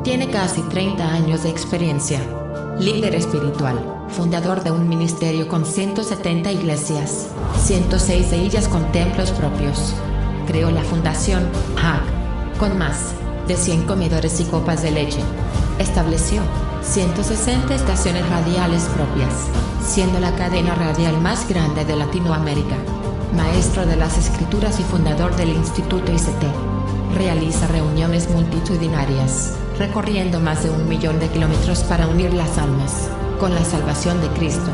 Tiene casi 30 años de experiencia. Líder espiritual, fundador de un ministerio con 170 iglesias, 106 de ellas con templos propios. Creó la fundación HAG, con más de 100 comedores y copas de leche. Estableció 160 estaciones radiales propias, siendo la cadena radial más grande de Latinoamérica. Maestro de las Escrituras y fundador del Instituto ICT. Realiza reuniones multitudinarias, recorriendo más de 1 millón de kilómetros para unir las almas con la salvación de Cristo,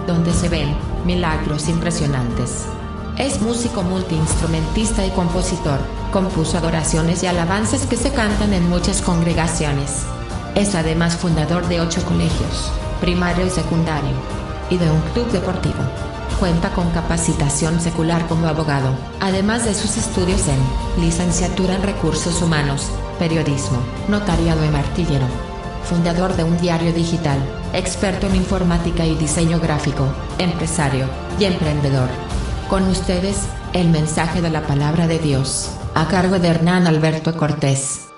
donde se ven milagros impresionantes. Es músico multiinstrumentista y compositor. Compuso adoraciones y alabanzas que se cantan en muchas congregaciones. Es además fundador de 8 colegios, primario y secundario, y de un club deportivo. Cuenta con capacitación secular como abogado, además de sus estudios en licenciatura en recursos humanos, periodismo, notariado y martillero. Fundador de un diario digital, experto en informática y diseño gráfico, empresario y emprendedor. Con ustedes, el mensaje de la palabra de Dios, a cargo de Hernán Alberto Cortés.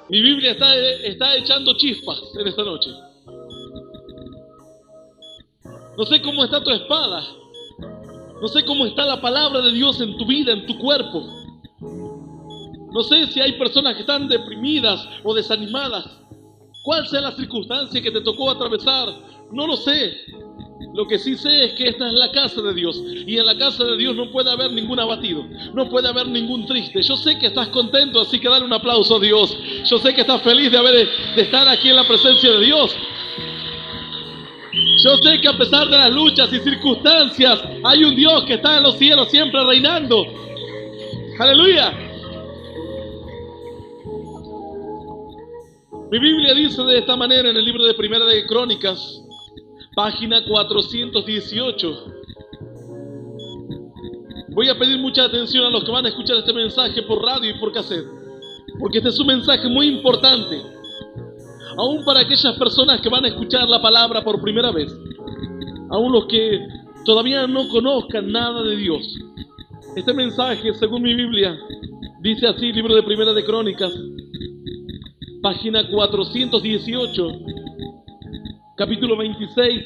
Mi Biblia está echando chispas en esta noche. No sé cómo está tu espada. No sé cómo está la palabra de Dios en tu vida, en tu cuerpo. No sé si hay personas que están deprimidas o desanimadas. ¿Cuál sea la circunstancia que te tocó atravesar? No lo sé. Lo que sí sé es que esta es la casa de Dios. Y en la casa de Dios no puede haber ningún abatido. No puede haber ningún triste. Yo sé que estás contento, así que dale un aplauso a Dios. Yo sé que estás feliz de estar aquí en la presencia de Dios. Yo sé que a pesar de las luchas y circunstancias, hay un Dios que está en los cielos siempre reinando. ¡Aleluya! Mi Biblia dice de esta manera en el libro de Primera de Crónicas, página 418. Voy a pedir mucha atención a los que van a escuchar este mensaje por radio y por cassette, porque este es un mensaje muy importante. Aún para aquellas personas que van a escuchar la palabra por primera vez, aún los que todavía no conozcan nada de Dios. Este mensaje, según mi Biblia, dice así, libro de Primera de Crónicas, página 418, capítulo 26,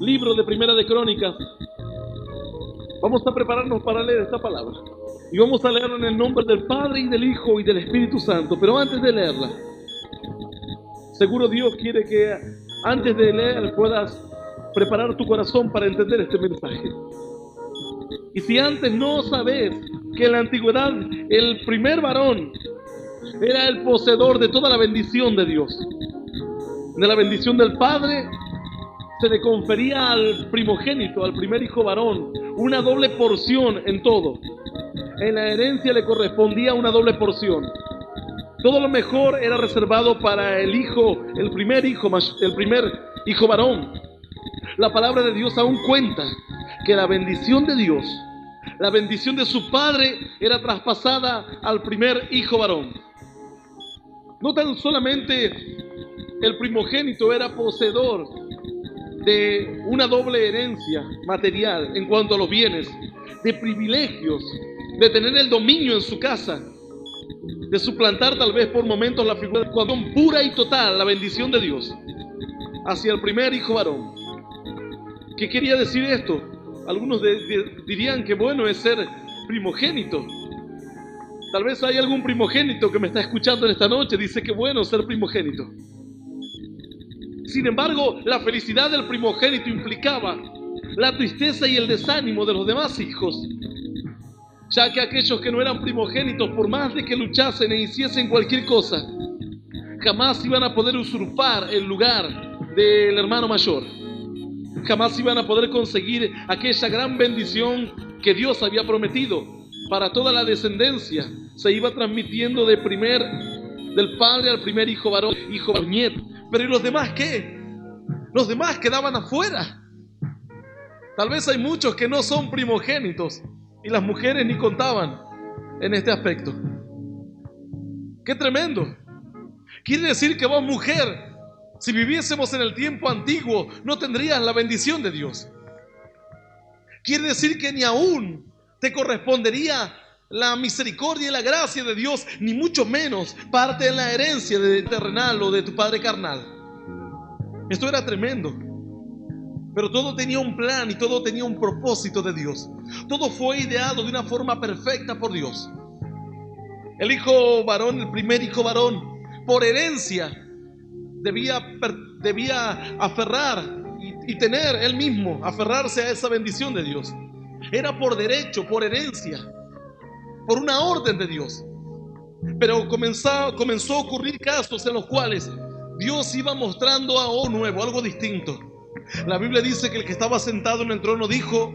libro de Primera de Crónicas. Vamos a prepararnos para leer esta palabra. Y vamos a leerla en el nombre del Padre y del Hijo y del Espíritu Santo. Pero antes de leerla, seguro Dios quiere que antes de leer puedas preparar tu corazón para entender este mensaje. Y si antes no sabes que en la antigüedad el primer varón era el poseedor de toda la bendición de Dios, de la bendición del Padre, se le confería al primogénito, al primer hijo varón, una doble porción en todo. En la herencia le correspondía una doble porción. Todo lo mejor era reservado para el primer hijo varón. La palabra de Dios aún cuenta que la bendición de Dios, la bendición de su Padre, era traspasada al primer hijo varón. No tan solamente el primogénito era poseedor de una doble herencia material en cuanto a los bienes, de privilegios, de tener el dominio en su casa, de suplantar tal vez por momentos la figura de pura y total, la bendición de Dios hacia el primer hijo varón. ¿Qué quería decir esto? Algunos dirían que bueno es ser primogénito. Tal vez hay algún primogénito que me está escuchando en esta noche, dice que bueno ser primogénito. Sin embargo, la felicidad del primogénito implicaba la tristeza y el desánimo de los demás hijos, ya que aquellos que no eran primogénitos, por más de que luchasen e hiciesen cualquier cosa, jamás iban a poder usurpar el lugar del hermano mayor. Jamás iban a poder conseguir aquella gran bendición que Dios había prometido para toda la descendencia. Se iba transmitiendo del padre al primer hijo varón, hijo nieto. Pero ¿y los demás qué? Los demás quedaban afuera. Tal vez hay muchos que no son primogénitos y las mujeres ni contaban en este aspecto. ¡Qué tremendo! Quiere decir que vos, mujer, si viviésemos en el tiempo antiguo, no tendrías la bendición de Dios. Quiere decir que ni aún te correspondería la misericordia y la gracia de Dios, ni mucho menos parte en la herencia terrenal o de tu padre carnal. Esto era tremendo. Pero todo tenía un plan y todo tenía un propósito de Dios. Todo fue ideado de una forma perfecta por Dios. El hijo varón, el primer hijo varón, por herencia, debía aferrar y tener él mismo, aferrarse a esa bendición de Dios. Era por derecho, por herencia, por una orden de Dios. Pero comenzó a ocurrir casos en los cuales Dios iba mostrando algo nuevo, algo distinto. La Biblia dice que el que estaba sentado en el trono dijo: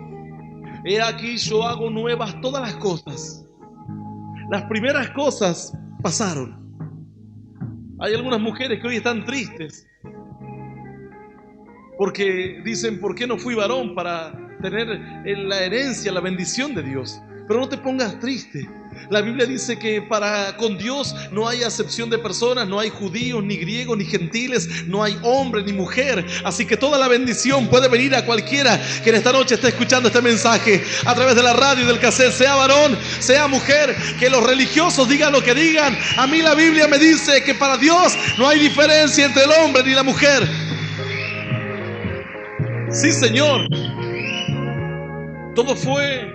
he aquí yo hago nuevas todas las cosas. Las primeras cosas pasaron. Hay algunas mujeres que hoy están tristes porque dicen: ¿por qué no fui varón para tener la herencia, la bendición de Dios? Pero no te pongas triste. La Biblia dice que con Dios no hay acepción de personas, no hay judíos, ni griegos, ni gentiles, no hay hombre, ni mujer. Así que toda la bendición puede venir a cualquiera que en esta noche esté escuchando este mensaje a través de la radio y del cassette, sea varón, sea mujer, que los religiosos digan lo que digan. A mí la Biblia me dice que para Dios no hay diferencia entre el hombre ni la mujer. Sí, Señor. Todo fue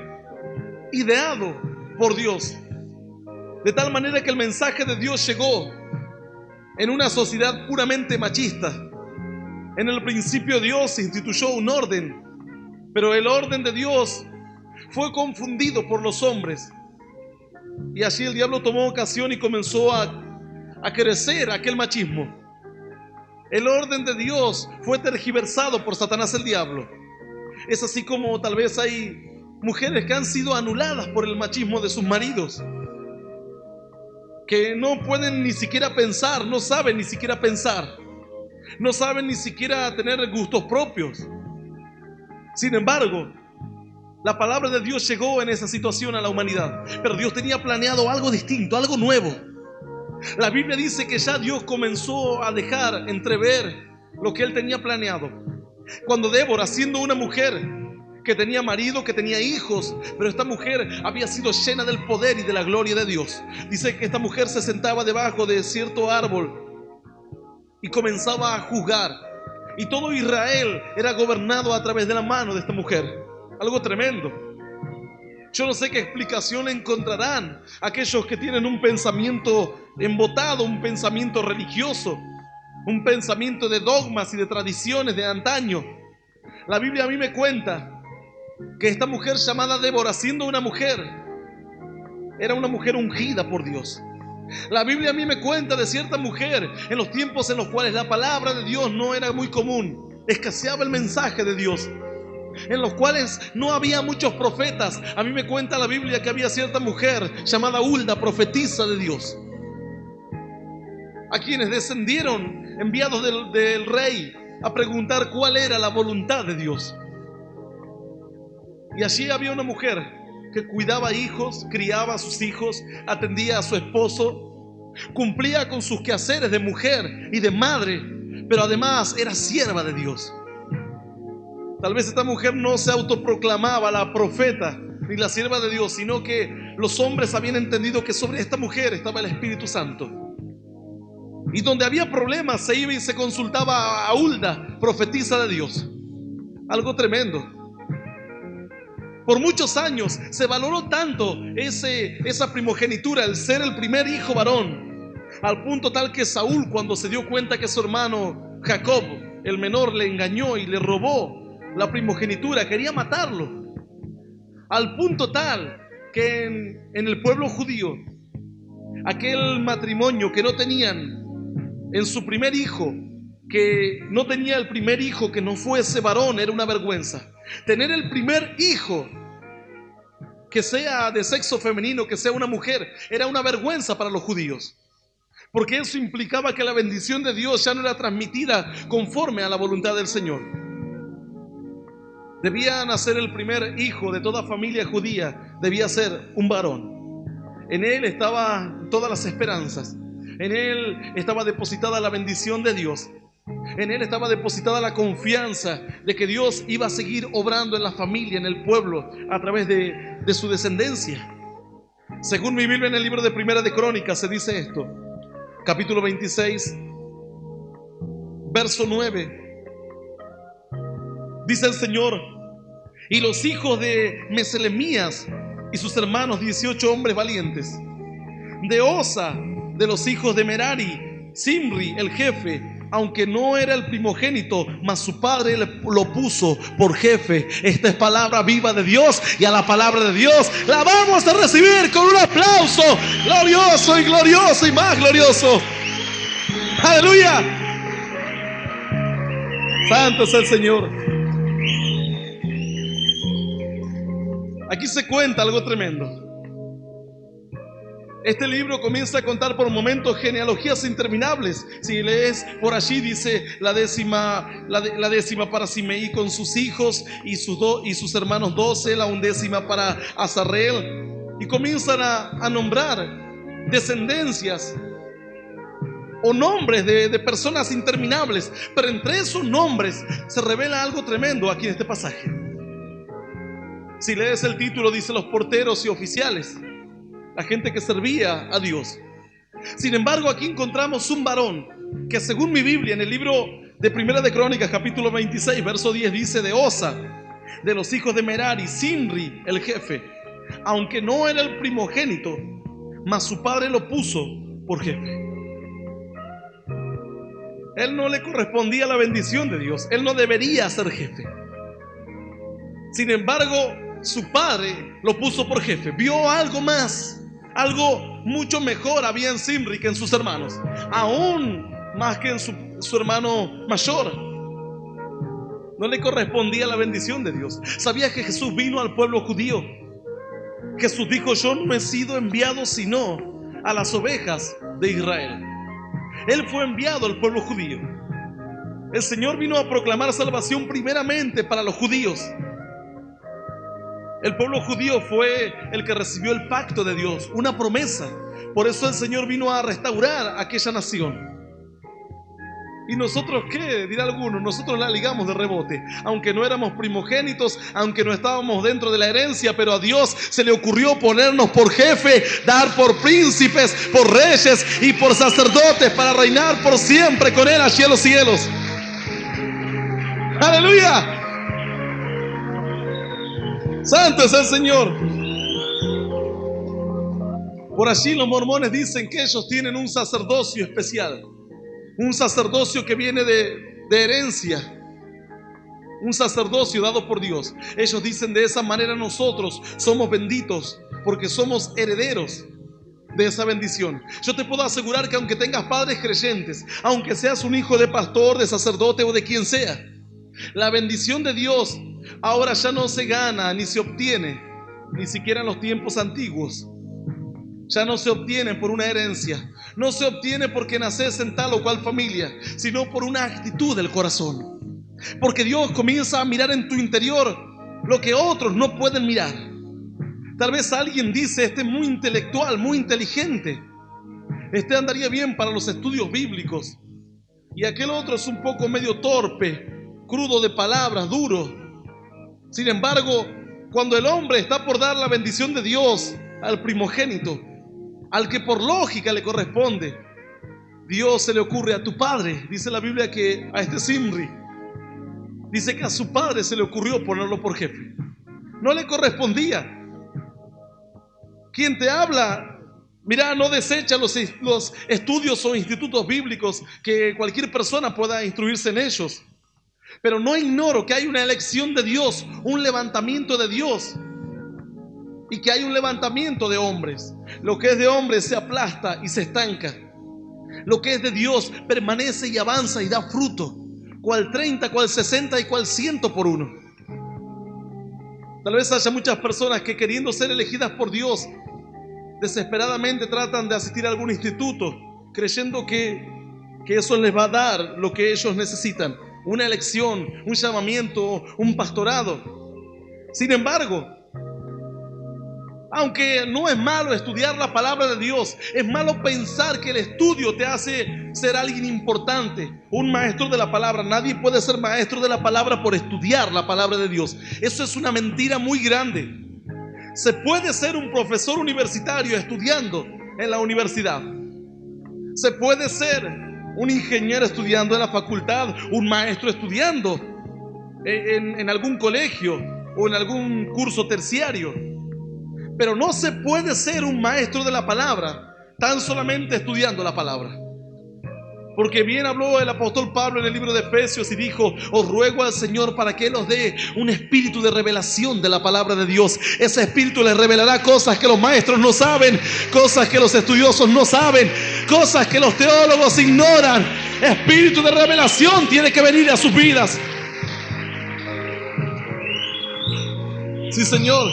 ideado por Dios, de tal manera que el mensaje de Dios llegó en una sociedad puramente machista. En el principio Dios instituyó un orden, pero el orden de Dios fue confundido por los hombres, y así el diablo tomó ocasión y comenzó a crecer aquel machismo. El orden de Dios fue tergiversado por Satanás, el diablo. Es así como tal vez hay mujeres que han sido anuladas por el machismo de sus maridos, que no pueden ni siquiera pensar, no saben ni siquiera pensar, no saben ni siquiera tener gustos propios. Sin embargo, la palabra de Dios llegó en esa situación a la humanidad, pero Dios tenía planeado algo distinto, algo nuevo. La Biblia dice que ya Dios comenzó a dejar entrever lo que Él tenía planeado. Cuando Débora, siendo una mujer que tenía marido, que tenía hijos, pero esta mujer había sido llena del poder y de la gloria de Dios. Dice que esta mujer se sentaba debajo de cierto árbol y comenzaba a juzgar, y todo Israel era gobernado a través de la mano de esta mujer. Algo tremendo. Yo no sé qué explicación encontrarán aquellos que tienen un pensamiento embotado, un pensamiento religioso, un pensamiento de dogmas y de tradiciones de antaño. La Biblia a mí me cuenta que esta mujer llamada Débora, siendo una mujer, era una mujer ungida por Dios. La Biblia a mí me cuenta de cierta mujer en los tiempos en los cuales la palabra de Dios no era muy común, escaseaba el mensaje de Dios, en los cuales no había muchos profetas. A mí me cuenta la Biblia que había cierta mujer llamada Hulda, profetisa de Dios, a quienes descendieron enviados del rey a preguntar cuál era la voluntad de Dios. Y allí había una mujer que cuidaba hijos, criaba a sus hijos, atendía a su esposo, cumplía con sus quehaceres de mujer y de madre, pero además era sierva de Dios. Tal vez esta mujer no se autoproclamaba la profeta ni la sierva de Dios, sino que los hombres habían entendido que sobre esta mujer estaba el Espíritu Santo. Y donde había problemas se iba y se consultaba a Hulda, profetisa de Dios. Algo tremendo. Por muchos años se valoró tanto esa primogenitura, el ser el primer hijo varón, al punto tal que Saúl, cuando se dio cuenta que su hermano Jacob, el menor, le engañó y le robó la primogenitura, quería matarlo. Al punto tal que en el pueblo judío, aquel matrimonio que no tenían en su primer hijo, que no tenía el primer hijo que no fuese varón, era una vergüenza. Tener el primer hijo que sea de sexo femenino, que sea una mujer, era una vergüenza para los judíos, porque eso implicaba que la bendición de Dios ya no era transmitida conforme a la voluntad del Señor. Debía nacer el primer hijo de toda familia judía, debía ser un varón. En él estaban todas las esperanzas, en él estaba depositada la bendición de Dios. En él estaba depositada la confianza de que Dios iba a seguir obrando en la familia, en el pueblo, a través de su descendencia. Según mi Biblia, en el libro de Primera de Crónicas se dice esto, capítulo 26, verso 9. Dice el Señor: y los hijos de Meselemías y sus hermanos, 18 hombres valientes. De Osa, de los hijos de Merari, Simri, el jefe, aunque no era el primogénito, mas su padre lo puso por jefe. Esta es palabra viva de Dios, y a la palabra de Dios la vamos a recibir con un aplauso glorioso y glorioso y más glorioso. ¡Aleluya! Santo es el Señor. Aquí se cuenta algo tremendo. Este libro comienza a contar por momentos genealogías interminables. Si lees por allí, dice la décima para Simeí con sus hijos y sus hermanos 12, la 11ª para Azarel, y comienzan a nombrar descendencias o nombres de personas interminables. Pero entre esos nombres se revela algo tremendo aquí en este pasaje. Si lees el título, dice los porteros y oficiales, la gente que servía a Dios. Sin embargo, aquí encontramos un varón que, según mi Biblia, en el libro de Primera de Crónicas, capítulo 26, verso 10, dice: de Osa, de los hijos de Merari, Simri, el jefe, aunque no era el primogénito, mas su padre lo puso por jefe. Él no le correspondía la bendición de Dios, él no debería ser jefe. Sin embargo, su padre lo puso por jefe. Vio algo más, algo mucho mejor había en Simri que en sus hermanos, aún más que en su hermano mayor. No le correspondía la bendición de Dios. Sabía que Jesús vino al pueblo judío. Jesús dijo: yo no he sido enviado sino a las ovejas de Israel. Él fue enviado al pueblo judío. El Señor vino a proclamar salvación primeramente para los judíos. El pueblo judío fue el que recibió el pacto de Dios, una promesa. Por eso el Señor vino a restaurar aquella nación. ¿Y nosotros qué? Dirá alguno. Nosotros la ligamos de rebote. Aunque no éramos primogénitos, aunque no estábamos dentro de la herencia, pero a Dios se le ocurrió ponernos por jefe, dar por príncipes, por reyes y por sacerdotes, para reinar por siempre con Él allí en los cielos. ¡Aleluya! Santo es el Señor. Por allí los mormones dicen que ellos tienen un sacerdocio especial, un sacerdocio que viene de herencia, un sacerdocio dado por Dios. Ellos dicen: de esa manera nosotros somos benditos porque somos herederos de esa bendición. Yo te puedo asegurar que aunque tengas padres creyentes, aunque seas un hijo de pastor, de sacerdote o de quien sea, la bendición de Dios ahora ya no se gana ni se obtiene, ni siquiera en los tiempos antiguos. Ya no se obtiene por una herencia, no se obtiene porque naces en tal o cual familia, sino por una actitud del corazón. Porque Dios comienza a mirar en tu interior lo que otros no pueden mirar. Tal vez alguien dice: este es muy intelectual, muy inteligente, este andaría bien para los estudios bíblicos, y aquel otro es un poco medio torpe, crudo de palabras, duro. Sin embargo, cuando el hombre está por dar la bendición de Dios al primogénito, al que por lógica le corresponde, Dios se le ocurre a tu padre. Dice la Biblia que a este Simri, dice que a su padre se le ocurrió ponerlo por jefe. No le correspondía. Quien te habla, mira, no desecha los estudios o institutos bíblicos, que cualquier persona pueda instruirse en ellos. Pero no ignoro que hay una elección de Dios, un levantamiento de Dios, y que hay un levantamiento de hombres. Lo que es de hombres se aplasta y se estanca. Lo que es de Dios permanece y avanza y da fruto, cual 30, cual 60 y cual 100 por uno. Tal vez haya muchas personas que, queriendo ser elegidas por Dios, desesperadamente tratan de asistir a algún instituto, creyendo que eso les va a dar lo que ellos necesitan: una elección, un llamamiento, un pastorado. Sin embargo, aunque no es malo estudiar la palabra de Dios, es malo pensar que el estudio te hace ser alguien importante, un maestro de la palabra. Nadie puede ser maestro de la palabra por estudiar la palabra de Dios. Eso es una mentira muy grande. Se puede ser un profesor universitario estudiando en la universidad. Se puede ser un ingeniero estudiando en la facultad, un maestro estudiando en algún colegio o en algún curso terciario. Pero no se puede ser un maestro de la palabra tan solamente estudiando la palabra. Porque bien habló el apóstol Pablo en el libro de Efesios y dijo: os ruego al Señor para que Él os dé un espíritu de revelación de la palabra de Dios. Ese espíritu les revelará cosas que los maestros no saben, cosas que los estudiosos no saben, cosas que los teólogos ignoran. Espíritu de revelación tiene que venir a sus vidas. Sí, Señor.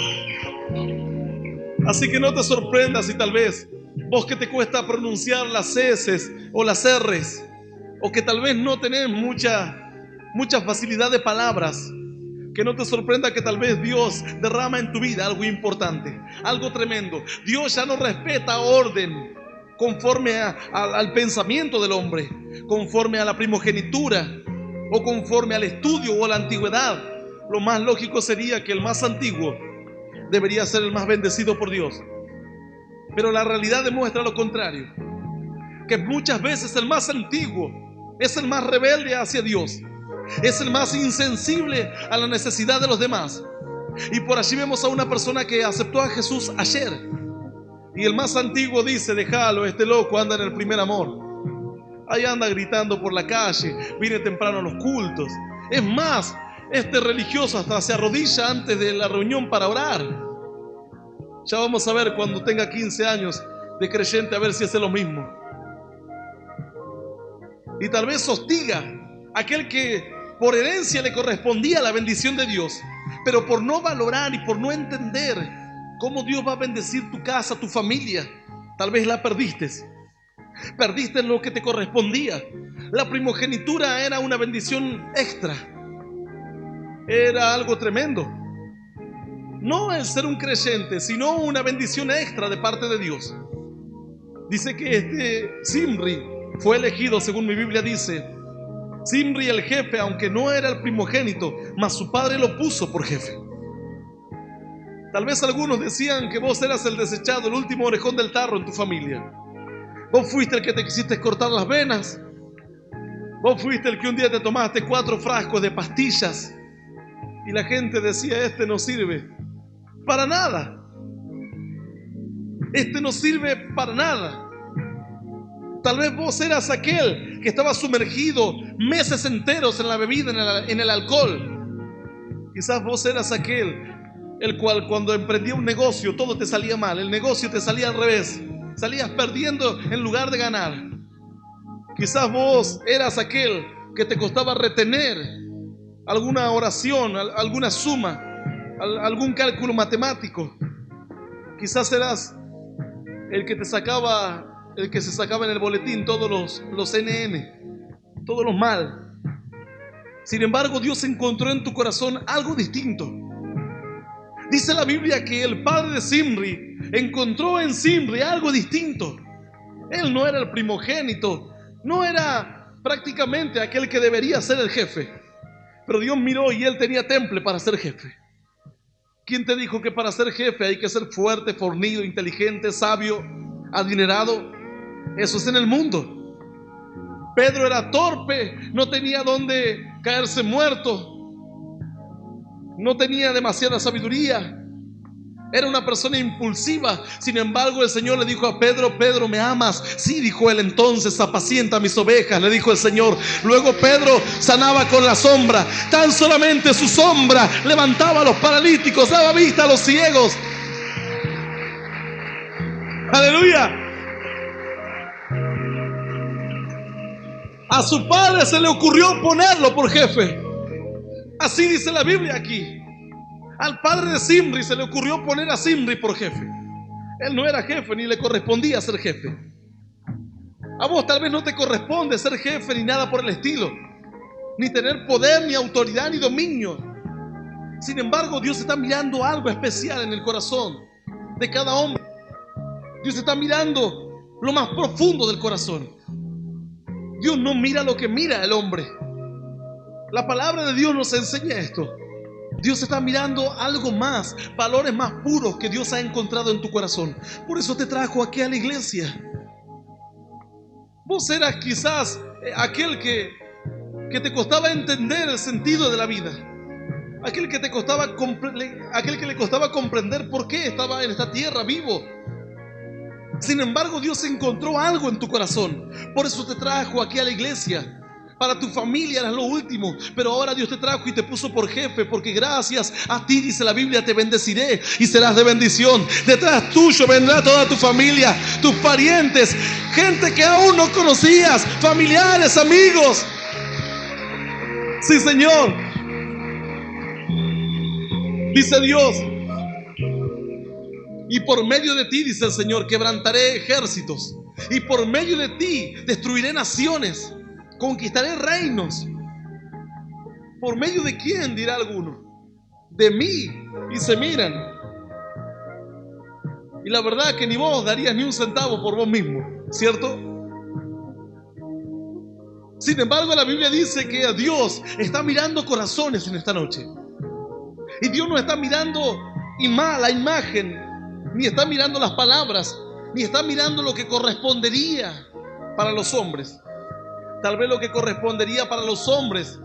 Así que no te sorprendas si tal vez vos que te cuesta pronunciar las S's o las R's, o que tal vez no tenés mucha facilidad de palabras, que no te sorprenda que tal vez Dios derrama en tu vida algo importante, algo tremendo. Dios ya no respeta orden conforme al pensamiento del hombre, conforme a la primogenitura o conforme al estudio o a la antigüedad. Lo más lógico sería que el más antiguo debería ser el más bendecido por Dios. Pero la realidad demuestra lo contrario, que muchas veces el más antiguo es el más rebelde hacia Dios, es el más insensible a la necesidad de los demás. Y por allí vemos a una persona que aceptó a Jesús ayer, y el más antiguo dice: déjalo, este loco anda en el primer amor. Ahí anda gritando por la calle, viene temprano a los cultos. Es más, este religioso hasta se arrodilla antes de la reunión para orar. Ya vamos a ver cuando tenga 15 años de creyente, a ver si hace lo mismo. Y tal vez hostiga a aquel que por herencia le correspondía la bendición de Dios, pero por no valorar y por no entender cómo Dios va a bendecir tu casa, tu familia, tal vez la perdiste. Perdiste lo que te correspondía. La primogenitura era una bendición extra. Era algo tremendo. No el ser un creyente, sino una bendición extra de parte de Dios. Dice que este Zimri fue elegido, según mi Biblia dice, Zimri el jefe, aunque no era el primogénito, mas su padre lo puso por jefe. Tal vez algunos decían que vos eras el desechado, el último orejón del tarro en tu familia. Vos fuiste el que te quisiste cortar las venas. Vos fuiste el que un día te tomaste 4 frascos de pastillas y la gente decía: este no sirve para nada. Este no sirve para nada. Tal vez vos eras aquel que estaba sumergido meses enteros en la bebida, en el alcohol. Quizás vos eras aquel el cual cuando emprendía un negocio todo te salía mal, el negocio te salía al revés, salías perdiendo en lugar de ganar. Quizás vos eras aquel que te costaba retener alguna oración, alguna suma, algún cálculo matemático. Quizás eras el que se sacaba en el boletín todos los NN, todos los mal. Sin embargo, Dios encontró en tu corazón algo distinto. Dice la Biblia que el padre de Zimri encontró en Zimri algo distinto. Él no era el primogénito, no era prácticamente aquel que debería ser el jefe, pero Dios miró y él tenía temple para ser jefe. ¿Quién te dijo que para ser jefe hay que ser fuerte, fornido, inteligente, sabio, adinerado? Eso es en el mundo. Pedro era torpe, no tenía dónde caerse muerto, no tenía demasiada sabiduría, era una persona impulsiva. Sin embargo, el Señor le dijo a Pedro: Pedro, ¿me amas? Sí, dijo él. Entonces apacienta mis ovejas, le dijo el Señor. Luego Pedro sanaba con la sombra. Tan solamente su sombra levantaba a los paralíticos, daba vista a los ciegos. Aleluya. A su padre se le ocurrió ponerlo por jefe. Así dice la Biblia aquí. Al padre de Zimri se le ocurrió poner a Zimri por jefe. Él no era jefe ni le correspondía ser jefe. A vos tal vez no te corresponde ser jefe ni nada por el estilo, ni tener poder, ni autoridad, ni dominio. Sin embargo, Dios está mirando algo especial en el corazón de cada hombre. Dios está mirando lo más profundo del corazón. Dios no mira lo que mira el hombre. La palabra de Dios nos enseña esto. Dios está mirando algo más, valores más puros que Dios ha encontrado en tu corazón. Por eso te trajo aquí a la iglesia. Vos eras quizás aquel que te costaba entender el sentido de la vida. Aquel que le costaba comprender por qué estaba en esta tierra vivo. Sin embargo, Dios encontró algo en tu corazón. Por eso te trajo aquí a la iglesia. Para tu familia eras lo último, pero ahora Dios te trajo y te puso por jefe, porque gracias a ti, dice la Biblia, te bendeciré y serás de bendición. Detrás tuyo vendrá toda tu familia, tus parientes, gente que aún no conocías, familiares, amigos. Sí, Señor. Dice Dios, y por medio de ti, dice el Señor, quebrantaré ejércitos, y por medio de ti destruiré naciones. Conquistaré reinos. ¿Por medio de quién? Dirá alguno. De mí. Y se miran. Y la verdad que ni vos darías ni un centavo por vos mismo, ¿cierto? Sin embargo, la Biblia dice que Dios está mirando corazones en esta noche. Y Dios no está mirando la imagen, ni está mirando las palabras, ni está mirando lo que correspondería para los hombres. Tal vez lo que correspondería para los hombres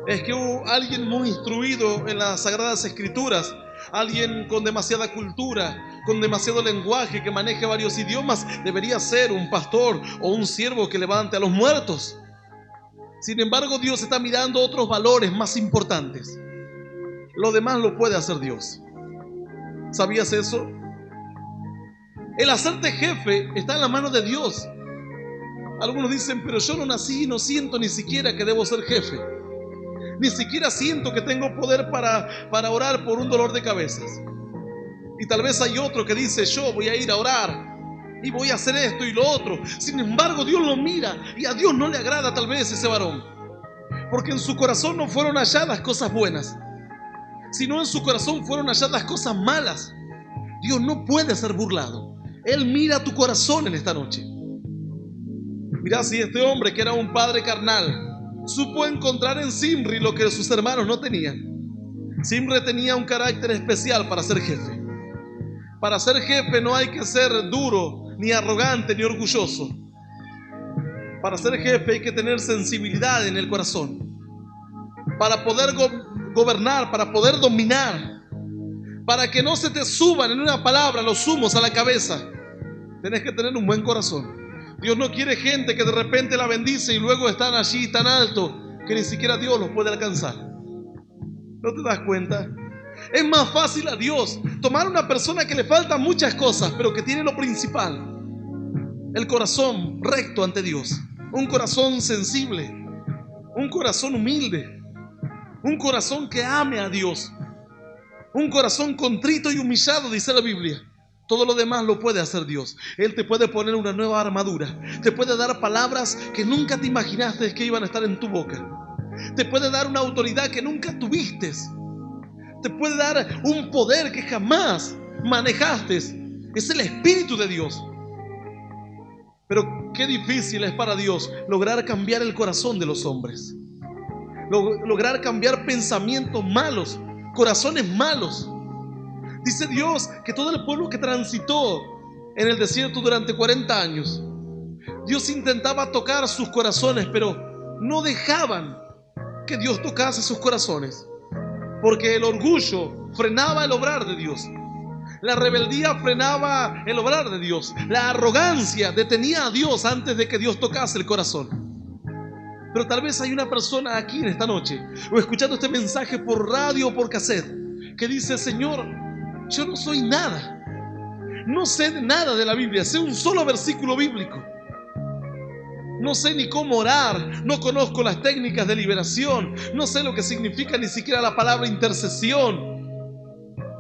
es que alguien muy instruido en las Sagradas Escrituras, alguien con demasiada cultura, con demasiado lenguaje, que maneje varios idiomas, debería ser un pastor o un siervo que levante a los muertos. Sin embargo, Dios está mirando otros valores más importantes. Lo demás lo puede hacer Dios. ¿Sabías eso? El hacerte jefe está en la mano de Dios. Algunos dicen, pero yo no nací y no siento ni siquiera que debo ser jefe. Ni siquiera siento que tengo poder para orar por un dolor de cabezas. Y tal vez hay otro que dice, yo voy a ir a orar y voy a hacer esto y lo otro. Sin embargo, Dios lo mira y a Dios no le agrada tal vez ese varón. Porque en su corazón no fueron halladas cosas buenas, sino en su corazón fueron halladas cosas malas. Dios no puede ser burlado. Él mira tu corazón en esta noche. Mirá, si este hombre, que era un padre carnal, supo encontrar en Zimri lo que sus hermanos no tenían. Zimri tenía un carácter especial para ser jefe. Para ser jefe no hay que ser duro, ni arrogante, ni orgulloso. Para ser jefe hay que tener sensibilidad en el corazón. Para poder gobernar, para poder dominar, para que no se te suban en una palabra los humos a la cabeza, tenés que tener un buen corazón. Dios no quiere gente que de repente la bendice y luego están allí tan alto que ni siquiera Dios los puede alcanzar. ¿No te das cuenta? Es más fácil a Dios tomar una persona que le faltan muchas cosas, pero que tiene lo principal: el corazón recto ante Dios, un corazón sensible, un corazón humilde, un corazón que ame a Dios, un corazón contrito y humillado, dice la Biblia. Todo lo demás lo puede hacer Dios. Él te puede poner una nueva armadura. Te puede dar palabras que nunca te imaginaste que iban a estar en tu boca. Te puede dar una autoridad que nunca tuviste. Te puede dar un poder que jamás manejaste. Es el Espíritu de Dios. Pero qué difícil es para Dios lograr cambiar el corazón de los hombres. Lograr cambiar pensamientos malos, corazones malos. Dice Dios que todo el pueblo que transitó en el desierto durante 40 años, Dios intentaba tocar sus corazones, pero no dejaban que Dios tocase sus corazones, porque el orgullo frenaba el obrar de Dios, la rebeldía frenaba el obrar de Dios, la arrogancia detenía a Dios antes de que Dios tocase el corazón. Pero tal vez hay una persona aquí en esta noche, o escuchando este mensaje por radio o por cassette, que dice: Señor, yo no soy nada, no sé nada de la Biblia, sé un solo versículo bíblico, no sé ni cómo orar, no conozco las técnicas de liberación, no sé lo que significa ni siquiera la palabra intercesión,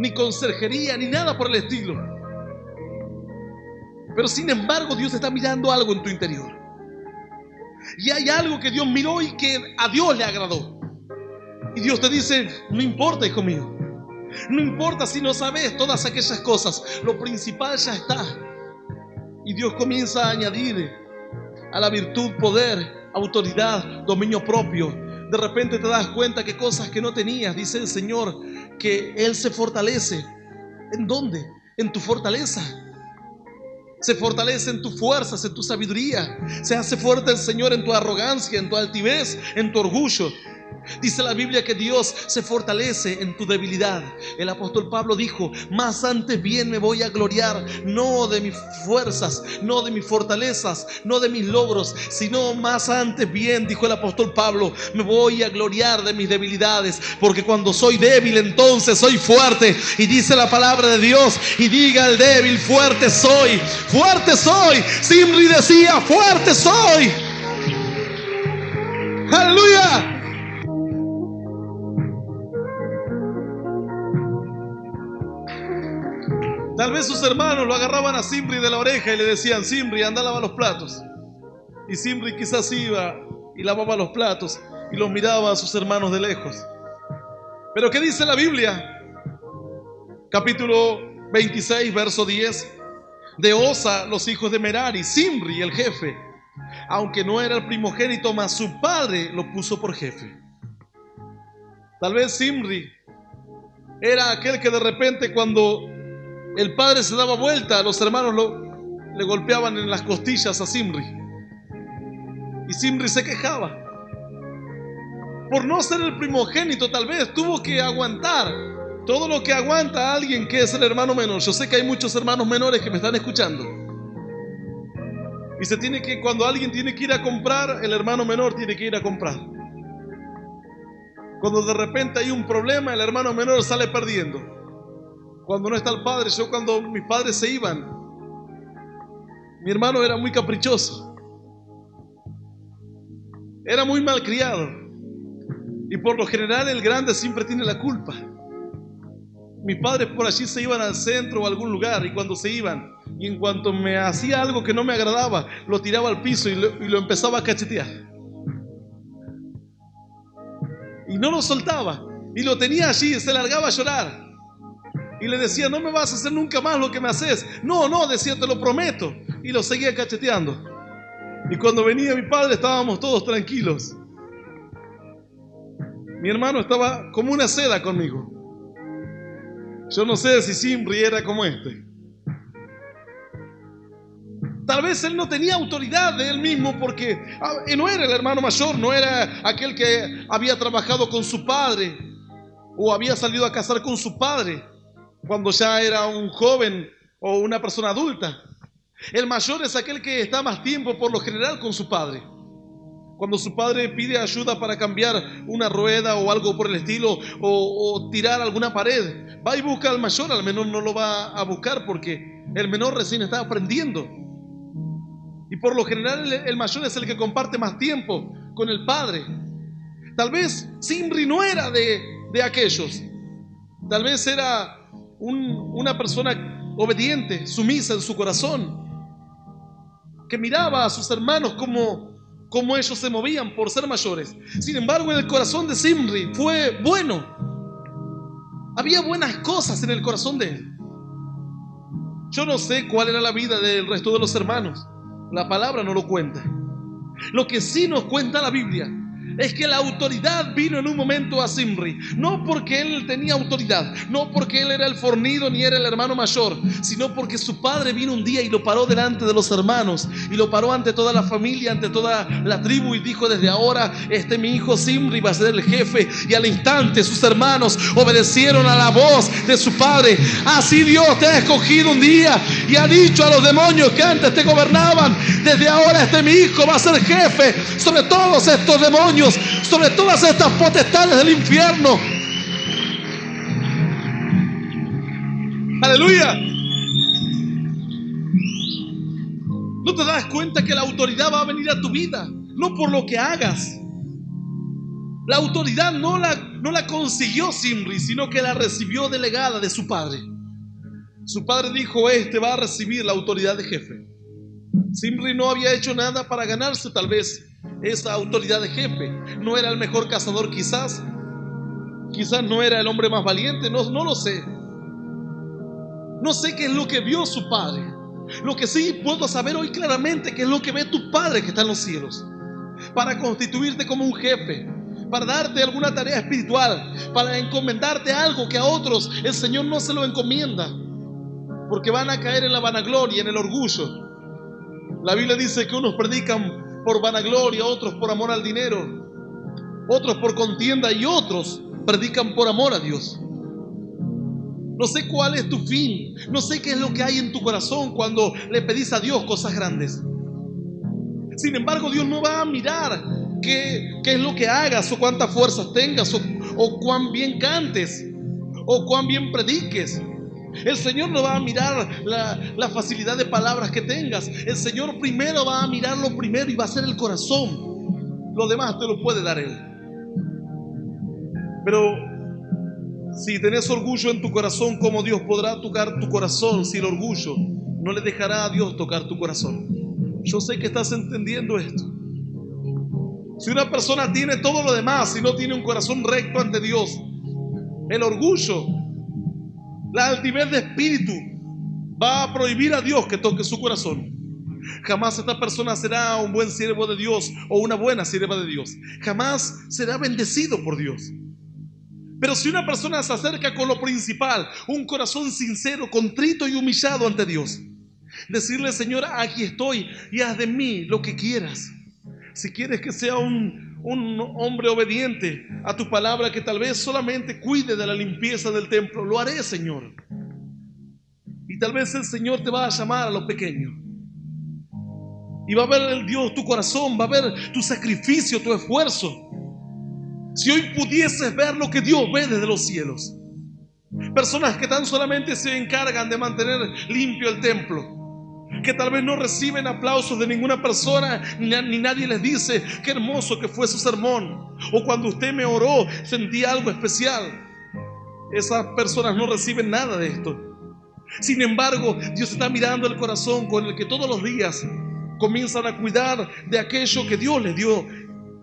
ni conserjería, ni nada por el estilo. Pero sin embargo, Dios está mirando algo en tu interior, y hay algo que Dios miró y que a Dios le agradó, y Dios te dice: no importa, hijo mío, no importa si no sabes todas aquellas cosas, lo principal ya está. Y Dios comienza a añadir a la virtud poder, autoridad, dominio propio, De repente te das cuenta que cosas que no tenías, dice el Señor, que Él se fortalece. ¿En dónde? En tu fortaleza. Se fortalece en tus fuerzas, en tu sabiduría. Se hace fuerte el Señor en tu arrogancia, en tu altivez, en tu orgullo. Dice la Biblia que Dios se fortalece en tu debilidad. El apóstol Pablo dijo: más antes bien me voy a gloriar, no de mis fuerzas, no de mis fortalezas, no de mis logros, sino más antes bien, dijo el apóstol Pablo, me voy a gloriar de mis debilidades, porque cuando soy débil entonces soy fuerte. Y dice la palabra de Dios: y diga el débil, fuerte soy, fuerte soy. Zimri decía: fuerte soy. Aleluya. Tal vez sus hermanos lo agarraban a Zimri de la oreja y le decían: Zimri, anda a lavar los platos. Y Zimri quizás iba y lavaba los platos y los miraba a sus hermanos de lejos. Pero ¿qué dice la Biblia? Capítulo 26, verso 10. De Osa, los hijos de Merari, Zimri, el jefe, aunque no era el primogénito, mas su padre lo puso por jefe. Tal vez Zimri era aquel que de repente, cuando el padre se daba vuelta, los hermanos le golpeaban en las costillas a Zimri. Y Zimri se quejaba. Por no ser el primogénito, tal vez tuvo que aguantar todo lo que aguanta alguien que es el hermano menor. Yo sé que hay muchos hermanos menores que me están escuchando. Y cuando alguien tiene que ir a comprar, el hermano menor tiene que ir a comprar. Cuando de repente hay un problema, el hermano menor sale perdiendo. Cuando no está el padre, cuando mis padres se iban, mi hermano era muy caprichoso, era muy malcriado, y por lo general el grande siempre tiene la culpa. Mis padres por allí se iban al centro o a algún lugar, y cuando se iban, y en cuanto me hacía algo que no me agradaba, lo tiraba al piso y lo empezaba a cachetear. Y no lo soltaba, y lo tenía allí, se largaba a llorar. Y le decía: no me vas a hacer nunca más lo que me haces. No, decía, te lo prometo. Y lo seguía cacheteando. Y cuando venía mi padre estábamos todos tranquilos. Mi hermano estaba como una seda conmigo. Yo no sé si Zimri era como este. Tal vez él no tenía autoridad de él mismo, porque no era el hermano mayor, no era aquel que había trabajado con su padre o había salido a cazar con su padre cuando ya era un joven o una persona adulta. El mayor es aquel que está más tiempo por lo general con su padre. Cuando su padre pide ayuda para cambiar una rueda o algo por el estilo, o tirar alguna pared, va y busca al mayor. Al menor no lo va a buscar porque el menor recién está aprendiendo. Y por lo general el mayor es el que comparte más tiempo con el padre. Tal vez Zimri no era de aquellos. Tal vez era una persona obediente, sumisa en su corazón, que miraba a sus hermanos como ellos se movían por ser mayores. Sin embargo, en el corazón de Zimri fue bueno. Había buenas cosas en el corazón de él. Yo no sé cuál era la vida del resto de los hermanos. La palabra no lo cuenta. Lo que sí nos cuenta la Biblia es que la autoridad vino en un momento a Zimri, no porque él tenía autoridad, no porque él era el fornido ni era el hermano mayor, sino porque su padre vino un día y lo paró delante de los hermanos, y lo paró ante toda la familia, ante toda la tribu, y dijo: desde ahora mi hijo Zimri va a ser el jefe. Y al instante sus hermanos obedecieron a la voz de su padre. Así Dios te ha escogido un día y ha dicho a los demonios que antes te gobernaban: desde ahora mi hijo va a ser jefe sobre todos estos demonios, sobre todas estas potestades del infierno. Aleluya. ¿No te das cuenta que la autoridad va a venir a tu vida? No por lo que hagas. La autoridad no la consiguió Zimri, sino que la recibió delegada de su padre. Su padre dijo: va a recibir la autoridad de jefe. Zimri no había hecho nada para ganarse tal vez esa autoridad de jefe. No era el mejor cazador, quizás no era el hombre más valiente, no lo sé. No sé qué es lo que vio su padre. Lo que sí puedo saber hoy claramente que es lo que ve tu padre que está en los cielos, para constituirte como un jefe, para darte alguna tarea espiritual, para encomendarte algo que a otros el Señor no se lo encomienda, porque van a caer en la vanagloria, en el orgullo. La Biblia dice que unos predican por vanagloria, otros por amor al dinero, otros por contienda y otros predican por amor a Dios. No sé cuál es tu fin, no sé qué es lo que hay en tu corazón cuando le pedís a Dios cosas grandes. Sin embargo, Dios no va a mirar qué es lo que hagas o cuántas fuerzas tengas o cuán bien cantes o cuán bien prediques. El Señor no va a mirar la facilidad de palabras que tengas. El Señor primero va a mirar lo primero y va a ser el corazón. Lo demás te lo puede dar Él. Pero si tenés orgullo en tu corazón, ¿cómo Dios podrá tocar tu corazón si el orgullo no le dejará a Dios tocar tu corazón? Yo sé que estás entendiendo esto. Si una persona tiene todo lo demás y no tiene un corazón recto ante Dios, el orgullo, la altivez de espíritu va a prohibir a Dios que toque su corazón. Jamás esta persona será un buen siervo de Dios o una buena sierva de Dios. Jamás será bendecido por Dios. Pero si una persona se acerca con lo principal, un corazón sincero, contrito y humillado ante Dios, decirle: Señor, aquí estoy y haz de mí lo que quieras. Si quieres que sea un hombre obediente a tu palabra, que tal vez solamente cuide de la limpieza del templo, lo haré, Señor. Y tal vez el Señor te va a llamar a lo pequeño. Y va a ver el Dios tu corazón, va a ver tu sacrificio, tu esfuerzo. Si hoy pudieses ver lo que Dios ve desde los cielos. Personas que tan solamente se encargan de mantener limpio el templo, que tal vez no reciben aplausos de ninguna persona, ni nadie les dice qué hermoso que fue su sermón, o cuando usted me oró sentí algo especial. Esas personas no reciben nada de esto. Sin embargo, Dios está mirando el corazón con el que todos los días comienzan a cuidar de aquello que Dios les dio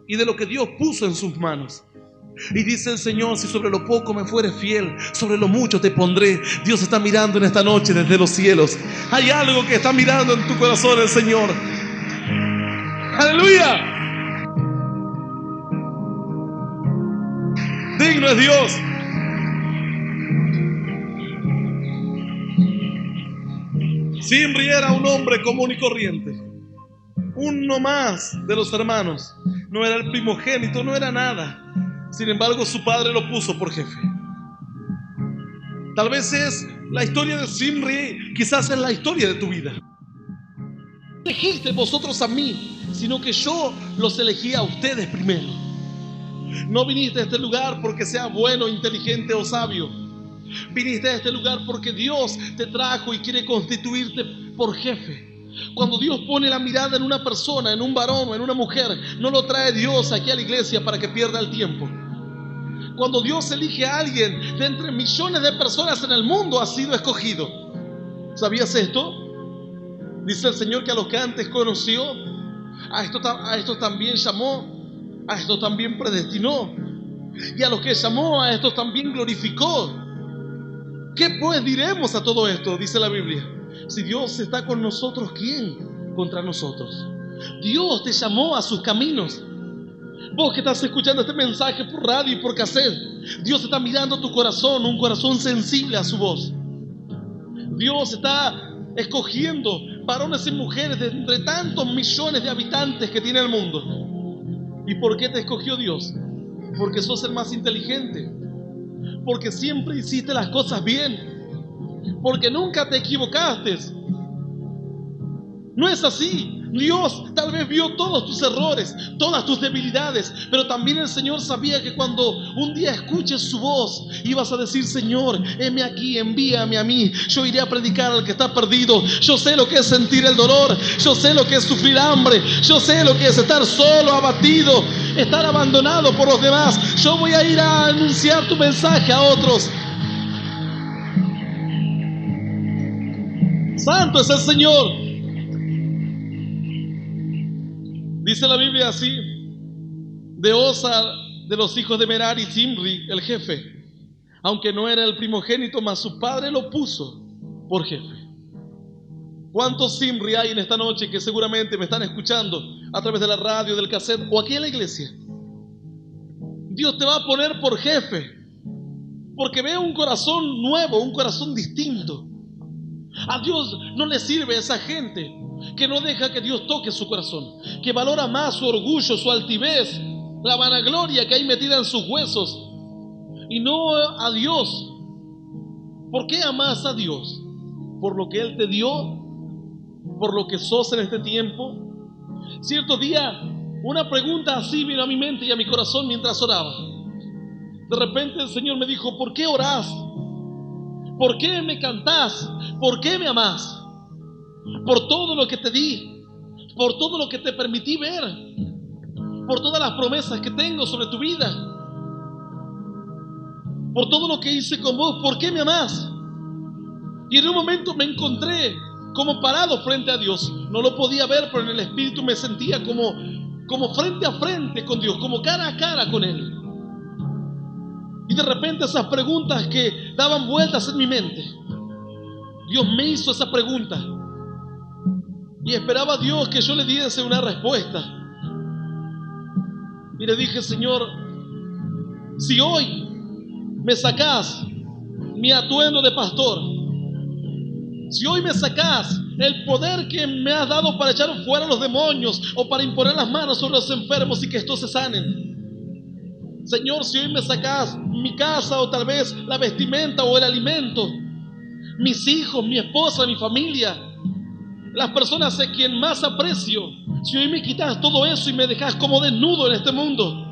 y de lo que Dios puso en sus manos. Y dice el Señor: si sobre lo poco me fueres fiel, sobre lo mucho te pondré. Dios está mirando en esta noche desde los cielos. Hay algo que está mirando en tu corazón el Señor. ¡Aleluya! Digno es Dios. Zimri era un hombre común y corriente, uno más de los hermanos. No era el primogénito, no era nada. Sin embargo, su padre lo puso por jefe. Tal vez es la historia de Zimri, quizás es la historia de tu vida. No elegiste vosotros a mí, sino que yo los elegí a ustedes primero. No viniste a este lugar porque seas bueno, inteligente o sabio. Viniste a este lugar porque Dios te trajo y quiere constituirte por jefe. Cuando Dios pone la mirada en una persona, en un varón o en una mujer, no lo trae Dios aquí a la iglesia para que pierda el tiempo. Cuando Dios elige a alguien de entre millones de personas en el mundo, ha sido escogido. ¿Sabías esto? Dice el Señor que a los que antes conoció, a estos también llamó, a estos también predestinó, y a los que llamó, a estos también glorificó. ¿Qué pues diremos a todo esto? Dice la Biblia. Si Dios está con nosotros, ¿quién contra nosotros? Dios te llamó a sus caminos. Vos que estás escuchando este mensaje por radio y por cassette, Dios está mirando tu corazón, un corazón sensible a su voz. Dios está escogiendo varones y mujeres de entre tantos millones de habitantes que tiene el mundo. ¿Y por qué te escogió Dios? Porque sos el más inteligente, porque siempre hiciste las cosas bien, porque nunca te equivocaste. No es así. Dios tal vez vio todos tus errores, todas tus debilidades, pero también el Señor sabía que cuando un día escuches su voz, ibas a decir: Señor, heme aquí, envíame a mí. Yo iré a predicar al que está perdido. Yo sé lo que es sentir el dolor, yo sé lo que es sufrir hambre, yo sé lo que es estar solo, abatido, estar abandonado por los demás. Yo voy a ir a anunciar tu mensaje a otros. Santo es el Señor. Dice la Biblia así: de Osa, de los hijos de Merari, Zimri, el jefe, aunque no era el primogénito, mas su padre lo puso por jefe. ¿Cuántos Zimri hay en esta noche que seguramente me están escuchando a través de la radio, del cassette o aquí en la iglesia? Dios te va a poner por jefe, porque ve un corazón nuevo, un corazón distinto. A Dios no le sirve esa gente que no deja que Dios toque su corazón, que valora más su orgullo, su altivez, la vanagloria que hay metida en sus huesos, y no a Dios. ¿Por qué amas a Dios? ¿Por lo que Él te dio? ¿Por lo que sos en este tiempo? Cierto día, una pregunta así vino a mi mente y a mi corazón mientras oraba. De repente el Señor me dijo: ¿por qué orás? ¿Por qué me cantás? ¿Por qué me amás? Por todo lo que te di, por todo lo que te permití ver, por todas las promesas que tengo sobre tu vida, por todo lo que hice con vos. ¿Por qué me amás? Y en un momento me encontré como parado frente a Dios. No lo podía ver, pero en el espíritu me sentía como frente a frente con Dios, como cara a cara con Él. Y de repente esas preguntas que daban vueltas en mi mente, Dios me hizo esa pregunta y esperaba a Dios que yo le diese una respuesta. Y le dije: Señor, si hoy me sacás mi atuendo de pastor, si hoy me sacás el poder que me has dado para echar fuera a los demonios o para imponer las manos sobre los enfermos y que estos se sanen, Señor, si hoy me sacás mi casa o tal vez la vestimenta o el alimento, mis hijos, mi esposa, mi familia, las personas a quien más aprecio, si hoy me quitas todo eso y me dejas como desnudo en este mundo,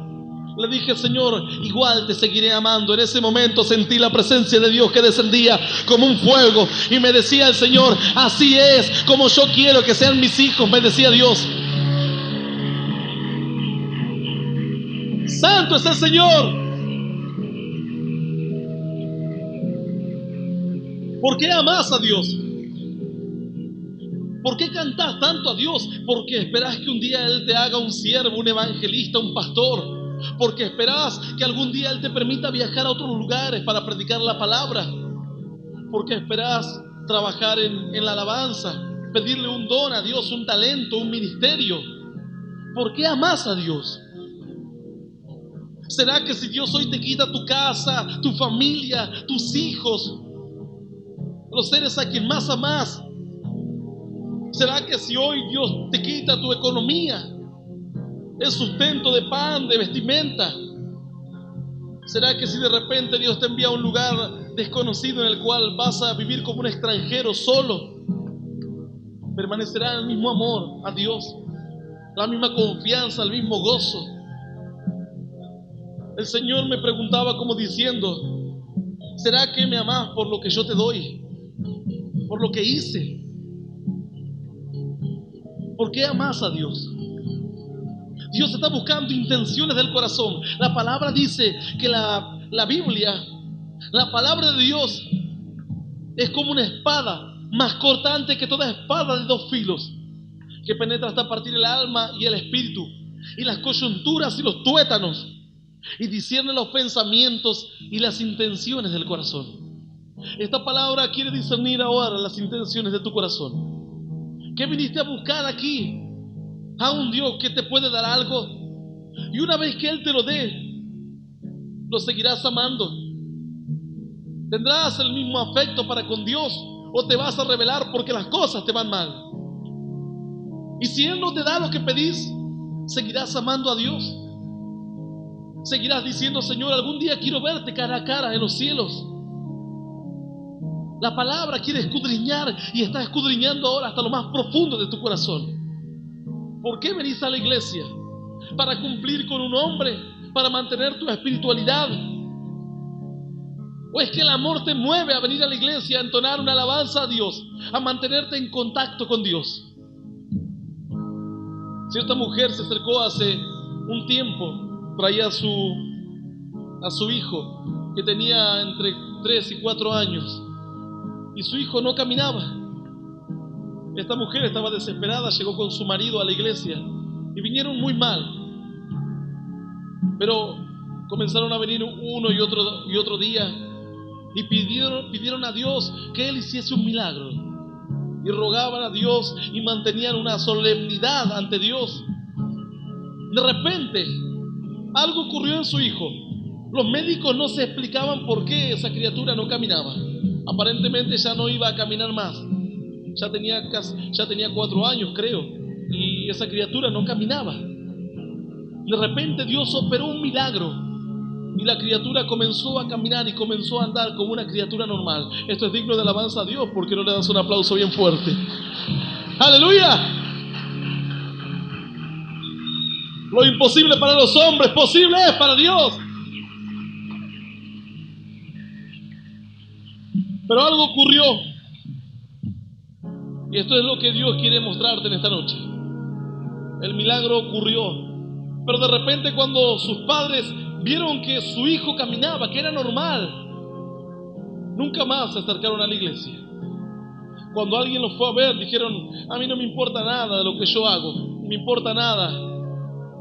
le dije: Señor, igual te seguiré amando. En ese momento sentí la presencia de Dios que descendía como un fuego y me decía el Señor: así es como yo quiero que sean mis hijos, me decía Dios. Santo es el Señor. ¿Por qué amás a Dios? ¿Por qué cantás tanto a Dios? Porque esperás que un día Él te haga un siervo, un evangelista, un pastor. Porque esperás que algún día Él te permita viajar a otros lugares para predicar la palabra. Porque esperás trabajar en la alabanza, pedirle un don a Dios, un talento, un ministerio. ¿Por qué amás a Dios? ¿Será que si Dios hoy te quita tu casa, tu familia, tus hijos, los seres a quien más amás? ¿Será que si hoy Dios te quita tu economía, el sustento de pan, de vestimenta? ¿Será que si de repente Dios te envía a un lugar desconocido en el cual vas a vivir como un extranjero solo, permanecerá el mismo amor a Dios, la misma confianza, el mismo gozo? El Señor me preguntaba como diciendo: ¿será que me amás por lo que yo te doy? ¿Por lo que hice? ¿Por qué amás a Dios? Dios está buscando intenciones del corazón. La palabra dice que la Biblia, la palabra de Dios, es como una espada más cortante que toda espada de dos filos, que penetra hasta partir el alma y el espíritu, y las coyunturas y los tuétanos, y discierne los pensamientos y las intenciones del corazón. Esta palabra quiere discernir ahora las intenciones de tu corazón. ¿Qué viniste a buscar aquí? A un Dios que te puede dar algo, y una vez que Él te lo dé, lo seguirás amando. ¿Tendrás el mismo afecto para con Dios o te vas a rebelar porque las cosas te van mal? Y si Él no te da lo que pedís, ¿seguirás amando a Dios? ¿Seguirás diciendo: Señor, algún día quiero verte cara a cara en los cielos? La palabra quiere escudriñar y está escudriñando ahora hasta lo más profundo de tu corazón. ¿Por qué venís a la iglesia? ¿Para cumplir con un hombre? ¿Para mantener tu espiritualidad? ¿O es que el amor te mueve a venir a la iglesia, a entonar una alabanza a Dios, a mantenerte en contacto con Dios? Cierta mujer se acercó hace un tiempo, traía a su hijo, que tenía entre 3 y 4 años, y su hijo no caminaba. Esta mujer estaba desesperada, llegó con su marido a la iglesia y vinieron muy mal, pero comenzaron a venir uno y otro día y pidieron a Dios que Él hiciese un milagro, y rogaban a Dios y mantenían una solemnidad ante Dios. De repente Algo ocurrió en su hijo. Los médicos no se explicaban por qué esa criatura no caminaba. Aparentemente ya no iba a caminar más. Ya tenía 4 años, creo, y esa criatura no caminaba. De repente Dios operó un milagro y la criatura comenzó a caminar y comenzó a andar como una criatura normal. Esto es digno de alabanza a Dios. ¿Por qué no le das un aplauso bien fuerte? ¡Aleluya! Lo imposible para los hombres, posible es para Dios. Pero algo ocurrió. Y esto es lo que Dios quiere mostrarte en esta noche. El milagro ocurrió. Pero de repente cuando sus padres vieron que su hijo caminaba, que era normal, nunca más se acercaron a la iglesia. Cuando alguien los fue a ver, dijeron: a mí no me importa nada de lo que yo hago, no me importa nada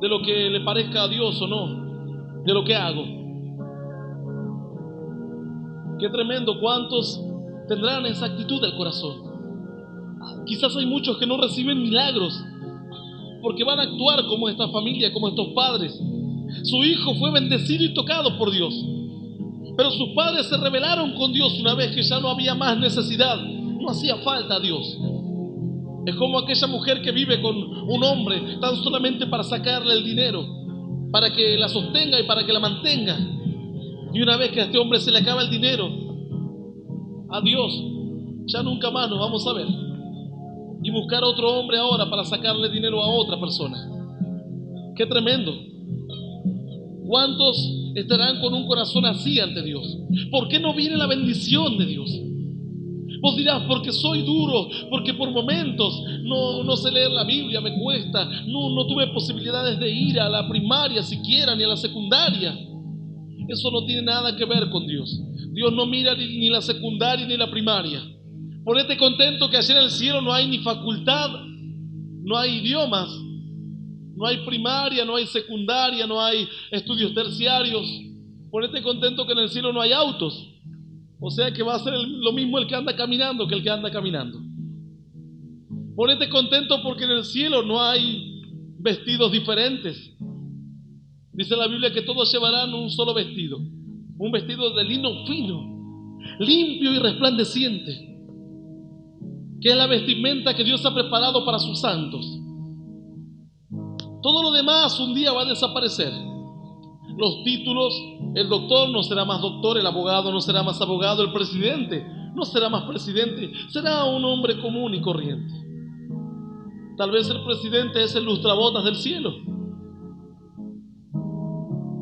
de lo que le parezca a Dios o no, de lo que hago. Qué tremendo. ¿Cuántos tendrán esa actitud del corazón? Quizás hay muchos que no reciben milagros porque van a actuar como esta familia, como estos padres. Su hijo fue bendecido y tocado por Dios, pero sus padres se rebelaron con Dios una vez que ya no había más necesidad, no hacía falta a Dios. Es como aquella mujer que vive con un hombre tan solamente para sacarle el dinero, para que la sostenga y para que la mantenga. Y una vez que a este hombre se le acaba el dinero, adiós, ya nunca más nos vamos a ver. Y buscar otro hombre ahora para sacarle dinero a otra persona. ¡Qué tremendo! ¿Cuántos estarán con un corazón así ante Dios? ¿Por qué no viene la bendición de Dios? Vos dirás: porque soy duro, porque por momentos no sé leer la Biblia, me cuesta, no tuve posibilidades de ir a la primaria siquiera, ni a la secundaria. Eso no tiene nada que ver con Dios. Dios no mira ni la secundaria ni la primaria. Ponete contento que allá en el cielo no hay ni facultad, no hay idiomas, no hay primaria, no hay secundaria, no hay estudios terciarios. Ponete contento que en el cielo no hay autos. O sea que va a ser lo mismo el que anda caminando que el que anda caminando. Ponete contento porque en el cielo no hay vestidos diferentes. Dice la Biblia que todos llevarán un solo vestido, un vestido de lino fino, limpio y resplandeciente, que es la vestimenta que Dios ha preparado para sus santos. Todo lo demás un día va a desaparecer. Los títulos, el doctor no será más doctor, el abogado no será más abogado, el presidente no será más presidente, será un hombre común y corriente. Tal vez el presidente es el lustrabotas del cielo.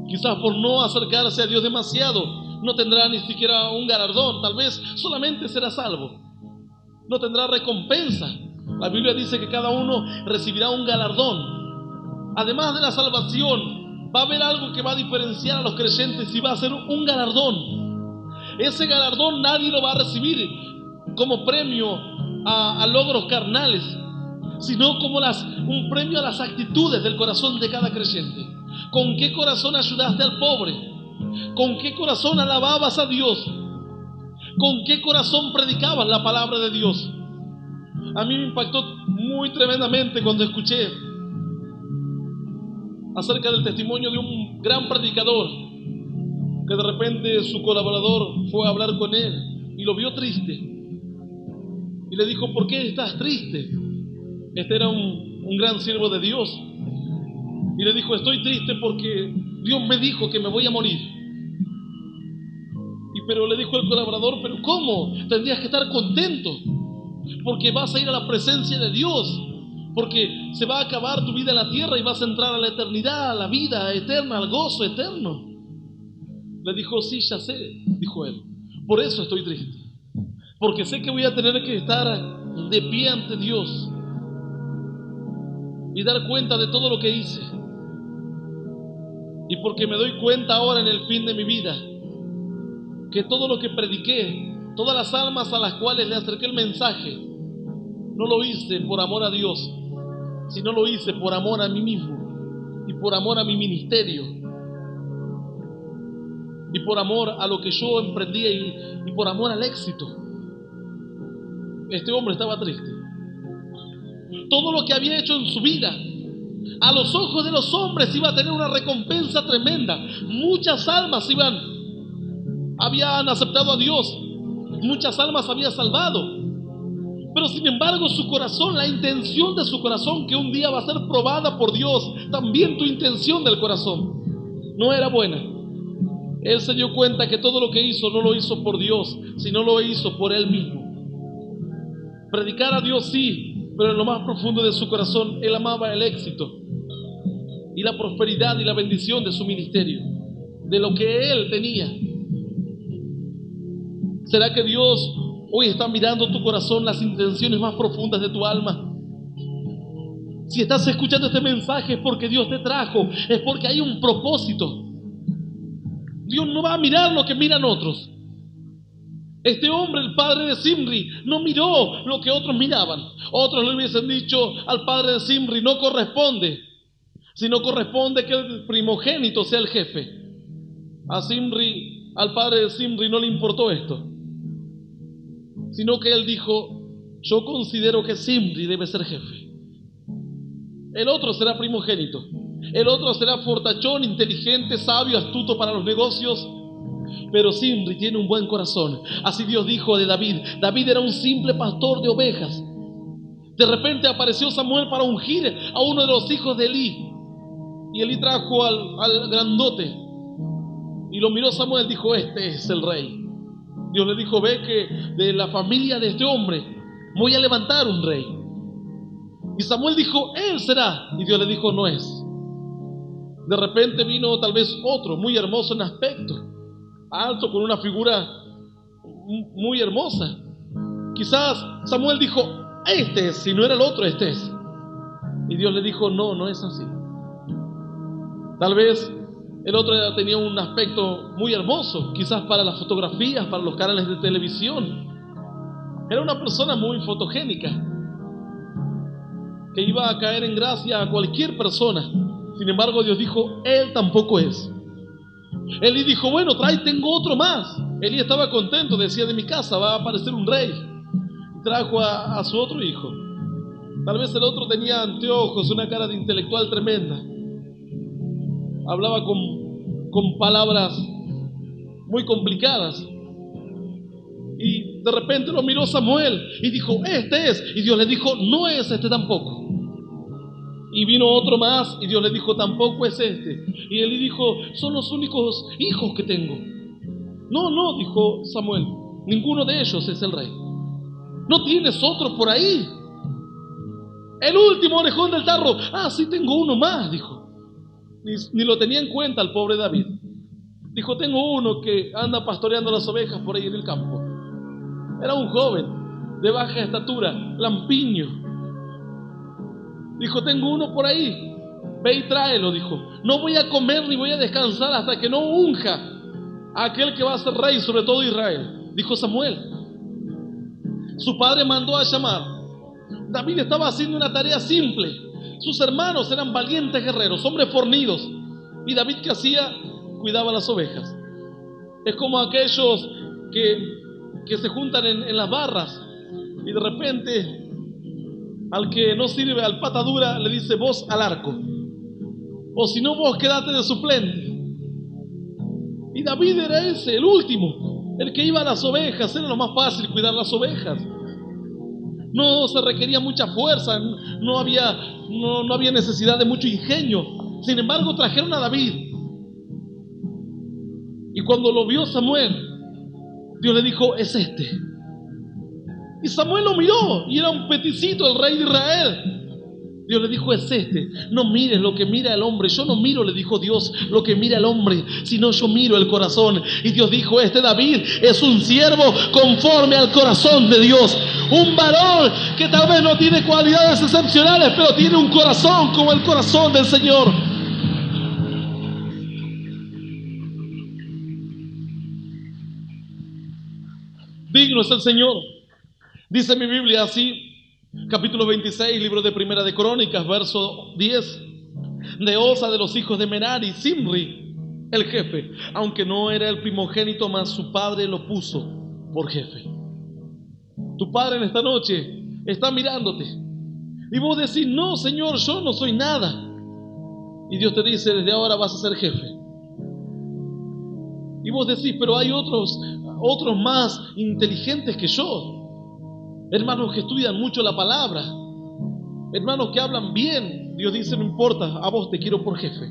Quizás por no acercarse a Dios demasiado, no tendrá ni siquiera un galardón, tal vez solamente será salvo. No tendrá recompensa. La Biblia dice que cada uno recibirá un galardón. Además de la salvación, va a haber algo que va a diferenciar a los creyentes y va a ser un galardón. Ese galardón nadie lo va a recibir como premio a logros carnales, sino como un premio a las actitudes del corazón de cada creyente. ¿Con qué corazón ayudaste al pobre? ¿Con qué corazón alababas a Dios? ¿Con qué corazón predicabas la palabra de Dios? A mí me impactó muy tremendamente cuando escuché acerca del testimonio de un gran predicador que de repente su colaborador fue a hablar con él y lo vio triste y le dijo: ¿por qué estás triste? Este era un gran siervo de Dios y le dijo: estoy triste porque Dios me dijo que me voy a morir. Pero le dijo el colaborador: ¿pero cómo? Tendrías que estar contento porque vas a ir a la presencia de Dios, porque se va a acabar tu vida en la tierra y vas a entrar a la eternidad, a la vida eterna, al gozo eterno. Le dijo: sí, ya sé, dijo él, por eso estoy triste, porque sé que voy a tener que estar de pie ante Dios y dar cuenta de todo lo que hice, y porque me doy cuenta ahora en el fin de mi vida que todo lo que prediqué, todas las almas a las cuales le acerqué el mensaje, no lo hice por amor a Dios, sino lo hice por amor a mí mismo y por amor a mi ministerio y por amor a lo que yo emprendía y por amor al éxito. Este hombre estaba triste. Todo lo que había hecho en su vida A los ojos de los hombres iba a tener una recompensa tremenda. Muchas almas habían aceptado a Dios. Muchas almas había salvado. Pero sin embargo su corazón, la intención de su corazón, que un día va a ser probada por Dios, también tu intención del corazón, no era buena. Él se dio cuenta que todo lo que hizo no lo hizo por Dios, sino lo hizo por él mismo. Predicar a Dios sí, pero en lo más profundo de su corazón él amaba el éxito y la prosperidad y la bendición de su ministerio, de lo que él tenía. ¿Será que Dios hoy está mirando tu corazón, las intenciones más profundas de tu alma? Si estás escuchando este mensaje es porque Dios te trajo, es porque hay un propósito. Dios no va a mirar lo que miran otros. Este hombre, el padre de Zimri, no miró lo que otros miraban. Otros le hubiesen dicho al padre de Zimri: no corresponde, sino corresponde que el primogénito sea el jefe. Al padre de Zimri no le importó esto, sino que él dijo: yo considero que Zimri debe ser jefe. El otro será primogénito. El otro será fortachón, inteligente, sabio, astuto para los negocios. Pero Zimri tiene un buen corazón. Así Dios dijo de David. David era un simple pastor de ovejas. De repente apareció Samuel para ungir a uno de los hijos de Elí. Y Elí trajo al grandote. Y lo miró Samuel, dijo: este es el rey. Dios le dijo: ve que de la familia de este hombre voy a levantar un rey. Y Samuel dijo: él será. Y Dios le dijo: no es. De repente vino tal vez otro, muy hermoso en aspecto, alto, con una figura muy hermosa. Quizás Samuel dijo: este es, si no era el otro, este es. Y Dios le dijo: no, no es así. Tal vez el otro tenía un aspecto muy hermoso, quizás para las fotografías, para los canales de televisión. Era una persona muy fotogénica, que iba a caer en gracia a cualquier persona. Sin embargo, Dios dijo: él tampoco es. Elí dijo: bueno, tengo otro más. Elí estaba contento, decía: de mi casa va a aparecer un rey. Y trajo a su otro hijo. Tal vez el otro tenía anteojos, una cara de intelectual tremenda. Hablaba con palabras muy complicadas. Y de repente lo miró Samuel y dijo: este es. Y Dios le dijo: no es este tampoco. Y vino otro más y Dios le dijo: tampoco es este. Y él le dijo: son los únicos hijos que tengo. No, dijo Samuel, ninguno de ellos es el rey. ¿No tienes otro por ahí? El último orejón del tarro. Sí, tengo uno más, dijo. Ni lo tenía en cuenta el pobre David. Dijo: tengo uno que anda pastoreando las ovejas por ahí en el campo. Era un joven de baja estatura, lampiño. Dijo: tengo uno por ahí, ve y tráelo, dijo. No voy a comer ni voy a descansar hasta que no unja a aquel que va a ser rey sobre todo Israel, dijo Samuel. Su padre mandó a llamar. David estaba haciendo una tarea simple. Sus hermanos eran valientes guerreros, hombres fornidos. Y David, ¿qué hacía? Cuidaba las ovejas. Es como aquellos que se juntan en las barras y de repente al que no sirve, al pata dura, le dice: vos al arco, o si no, vos quedate de suplente. Y David era ese, el último, el que iba a las ovejas. Era lo más fácil cuidar las ovejas. No se requería mucha fuerza, no había necesidad de mucho ingenio. Sin embargo, trajeron a David. Y cuando lo vio Samuel, Dios le dijo: es este. Y Samuel lo miró y era un peticito, el rey de Israel. Dios le dijo: es este. No mires lo que mira el hombre. Yo no miro, le dijo Dios, lo que mira el hombre, sino yo miro el corazón. Y Dios dijo: este David es un siervo conforme al corazón de Dios. Un varón que tal vez no tiene cualidades excepcionales, pero tiene un corazón como el corazón del Señor. Digno es el Señor. Dice mi Biblia así, capítulo 26, libro de Primera de Crónicas, verso 10. De Osa, de los hijos de Merari, Zimri, el jefe, aunque no era el primogénito, mas su padre lo puso por jefe. Tu padre en esta noche está mirándote y vos decís: no, Señor, yo no soy nada. Y Dios te dice, desde ahora vas a ser jefe. Y vos decís, pero hay otros más inteligentes que yo. Hermanos que estudian mucho la palabra. Hermanos que hablan bien. Dios dice, no importa, a vos te quiero por jefe.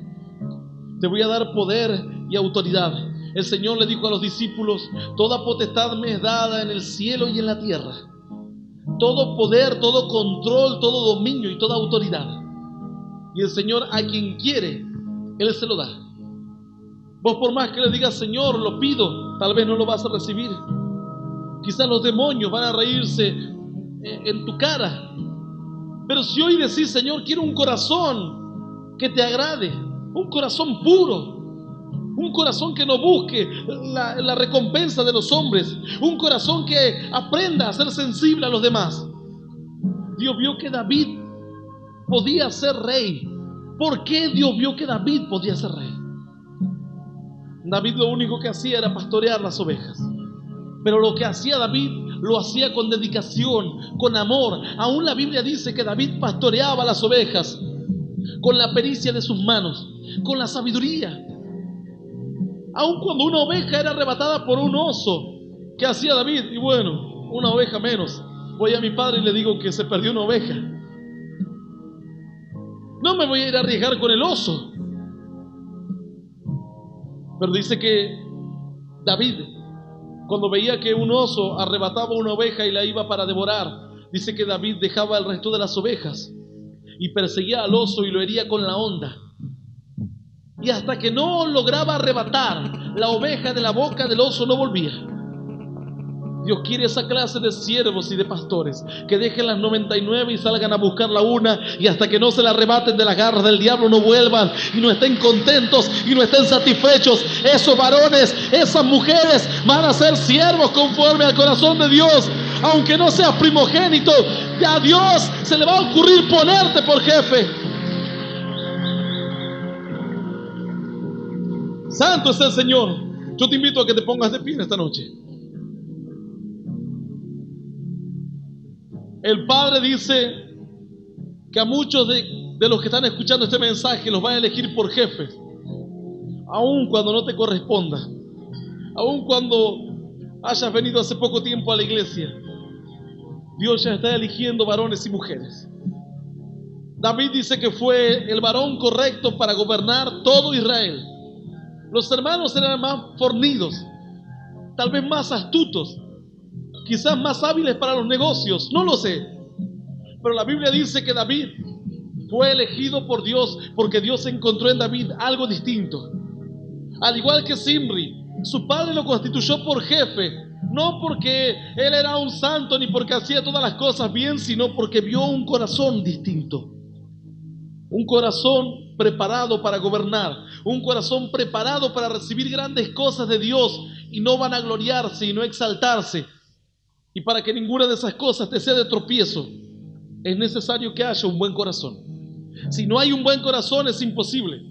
Te voy a dar poder y autoridad. El Señor le dijo a los discípulos, toda potestad me es dada en el cielo y en la tierra. Todo poder, todo control, todo dominio y toda autoridad. Y el Señor a quien quiere, Él se lo da. Vos por más que le digas, Señor, lo pido, tal vez no lo vas a recibir. Quizás los demonios van a reírse en tu cara. Pero si hoy decís, Señor, quiero un corazón que te agrade, un corazón puro, un corazón que no busque la recompensa de los hombres, un corazón que aprenda a ser sensible a los demás. Dios vio que David podía ser rey. ¿Por qué Dios vio que David podía ser rey? David lo único que hacía era pastorear las ovejas. Pero lo que hacía David, lo hacía con dedicación, con amor. Aún la Biblia dice que David pastoreaba las ovejas con la pericia de sus manos, con la sabiduría. Aun cuando una oveja era arrebatada por un oso, ¿qué hacía David? Y bueno, una oveja menos. Voy a mi padre y le digo que se perdió una oveja. No me voy a ir a arriesgar con el oso. Pero dice que David, cuando veía que un oso arrebataba una oveja y la iba para devorar, dice que David dejaba el resto de las ovejas y perseguía al oso y lo hería con la honda. Y hasta que no lograba arrebatar la oveja de la boca del oso, no volvía. Dios quiere esa clase de siervos y de pastores que dejen las 99 y salgan a buscar la una, y hasta que no se la arrebaten de las garras del diablo no vuelvan y no estén contentos y no estén satisfechos. Esos varones, esas mujeres van a ser siervos conforme al corazón de Dios. Aunque no seas primogénito, a Dios se le va a ocurrir ponerte por jefe. Santo es el Señor. Yo te invito a que te pongas de pie esta noche. El Padre dice que a muchos de los que están escuchando este mensaje los va a elegir por jefes, aun cuando no te corresponda, aun cuando hayas venido hace poco tiempo a la iglesia. Dios ya está eligiendo varones y mujeres. David dice que fue el varón correcto para gobernar todo Israel. Los hermanos eran más fornidos, tal vez más astutos, quizás más hábiles para los negocios, no lo sé. Pero la Biblia dice que David fue elegido por Dios porque Dios encontró en David algo distinto. Al igual que Zimri, su padre lo constituyó por jefe, no porque él era un santo ni porque hacía todas las cosas bien, sino porque vio un corazón distinto. Un corazón preparado para gobernar, un corazón preparado para recibir grandes cosas de Dios y no vanagloriarse y no exaltarse. Y para que ninguna de esas cosas te sea de tropiezo, es necesario que haya un buen corazón. Si no hay un buen corazón, es imposible.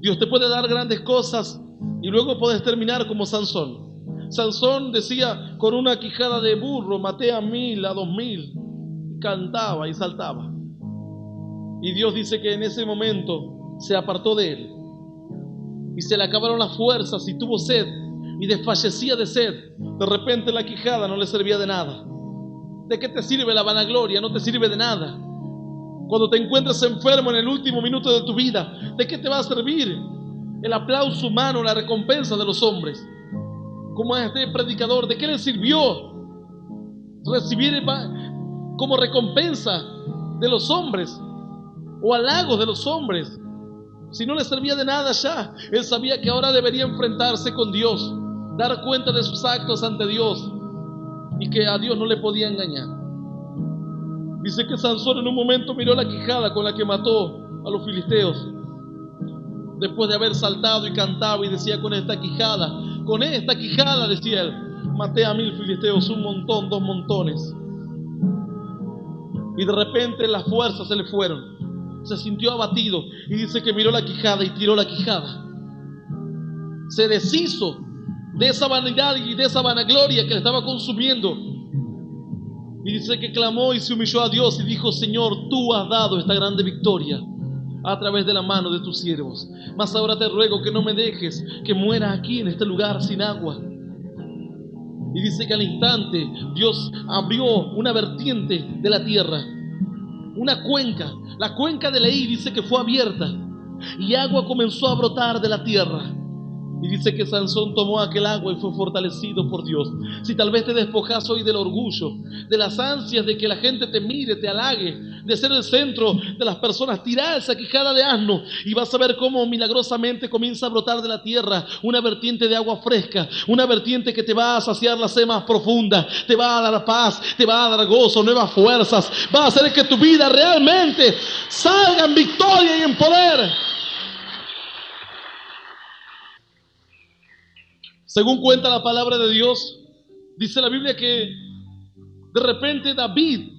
Dios te puede dar grandes cosas y luego puedes terminar como Sansón. Sansón decía, con una quijada de burro maté a 1000, a 2000, cantaba y saltaba. Y Dios dice que en ese momento se apartó de él y se le acabaron las fuerzas y tuvo sed y desfallecía de sed. De repente la quijada no le servía de nada. ¿De qué te sirve la vanagloria? No te sirve de nada. Cuando te encuentres enfermo en el último minuto de tu vida, ¿de qué te va a servir el aplauso humano, la recompensa de los hombres? Como a este predicador, ¿de qué le sirvió recibir como recompensa de los hombres o halagos de los hombres? Si no le servía de nada ya, él sabía que ahora debería enfrentarse con Dios, dar cuenta de sus actos ante Dios y que a Dios no le podía engañar. Dice que Sansón en un momento miró la quijada con la que mató a los filisteos. Después de haber saltado y cantado y decía, con esta quijada, decía él, maté a 1000 filisteos, un montón, 2 montones. Y de repente las fuerzas se le fueron. Se sintió abatido y dice que miró la quijada y tiró la quijada. Se deshizo de esa vanidad y de esa vanagloria que le estaba consumiendo. Y dice que clamó y se humilló a Dios y dijo, Señor, tú has dado esta grande victoria a través de la mano de tus siervos. Mas ahora te ruego que no me dejes que muera aquí en este lugar sin agua. Y dice que al instante Dios abrió una vertiente de la tierra, una cuenca. La cuenca de Leí dice que fue abierta y agua comenzó a brotar de la tierra. Y dice que Sansón tomó aquel agua y fue fortalecido por Dios. Si tal vez te despojas hoy del orgullo, de las ansias de que la gente te mire, te halague, de ser el centro de las personas, tirá esa quijada de asno y vas a ver cómo milagrosamente comienza a brotar de la tierra una vertiente de agua fresca, una vertiente que te va a saciar la sed más profunda, te va a dar paz, te va a dar gozo, nuevas fuerzas, va a hacer que tu vida realmente salga en victoria y en poder. Según cuenta la palabra de Dios, dice la Biblia que de repente David,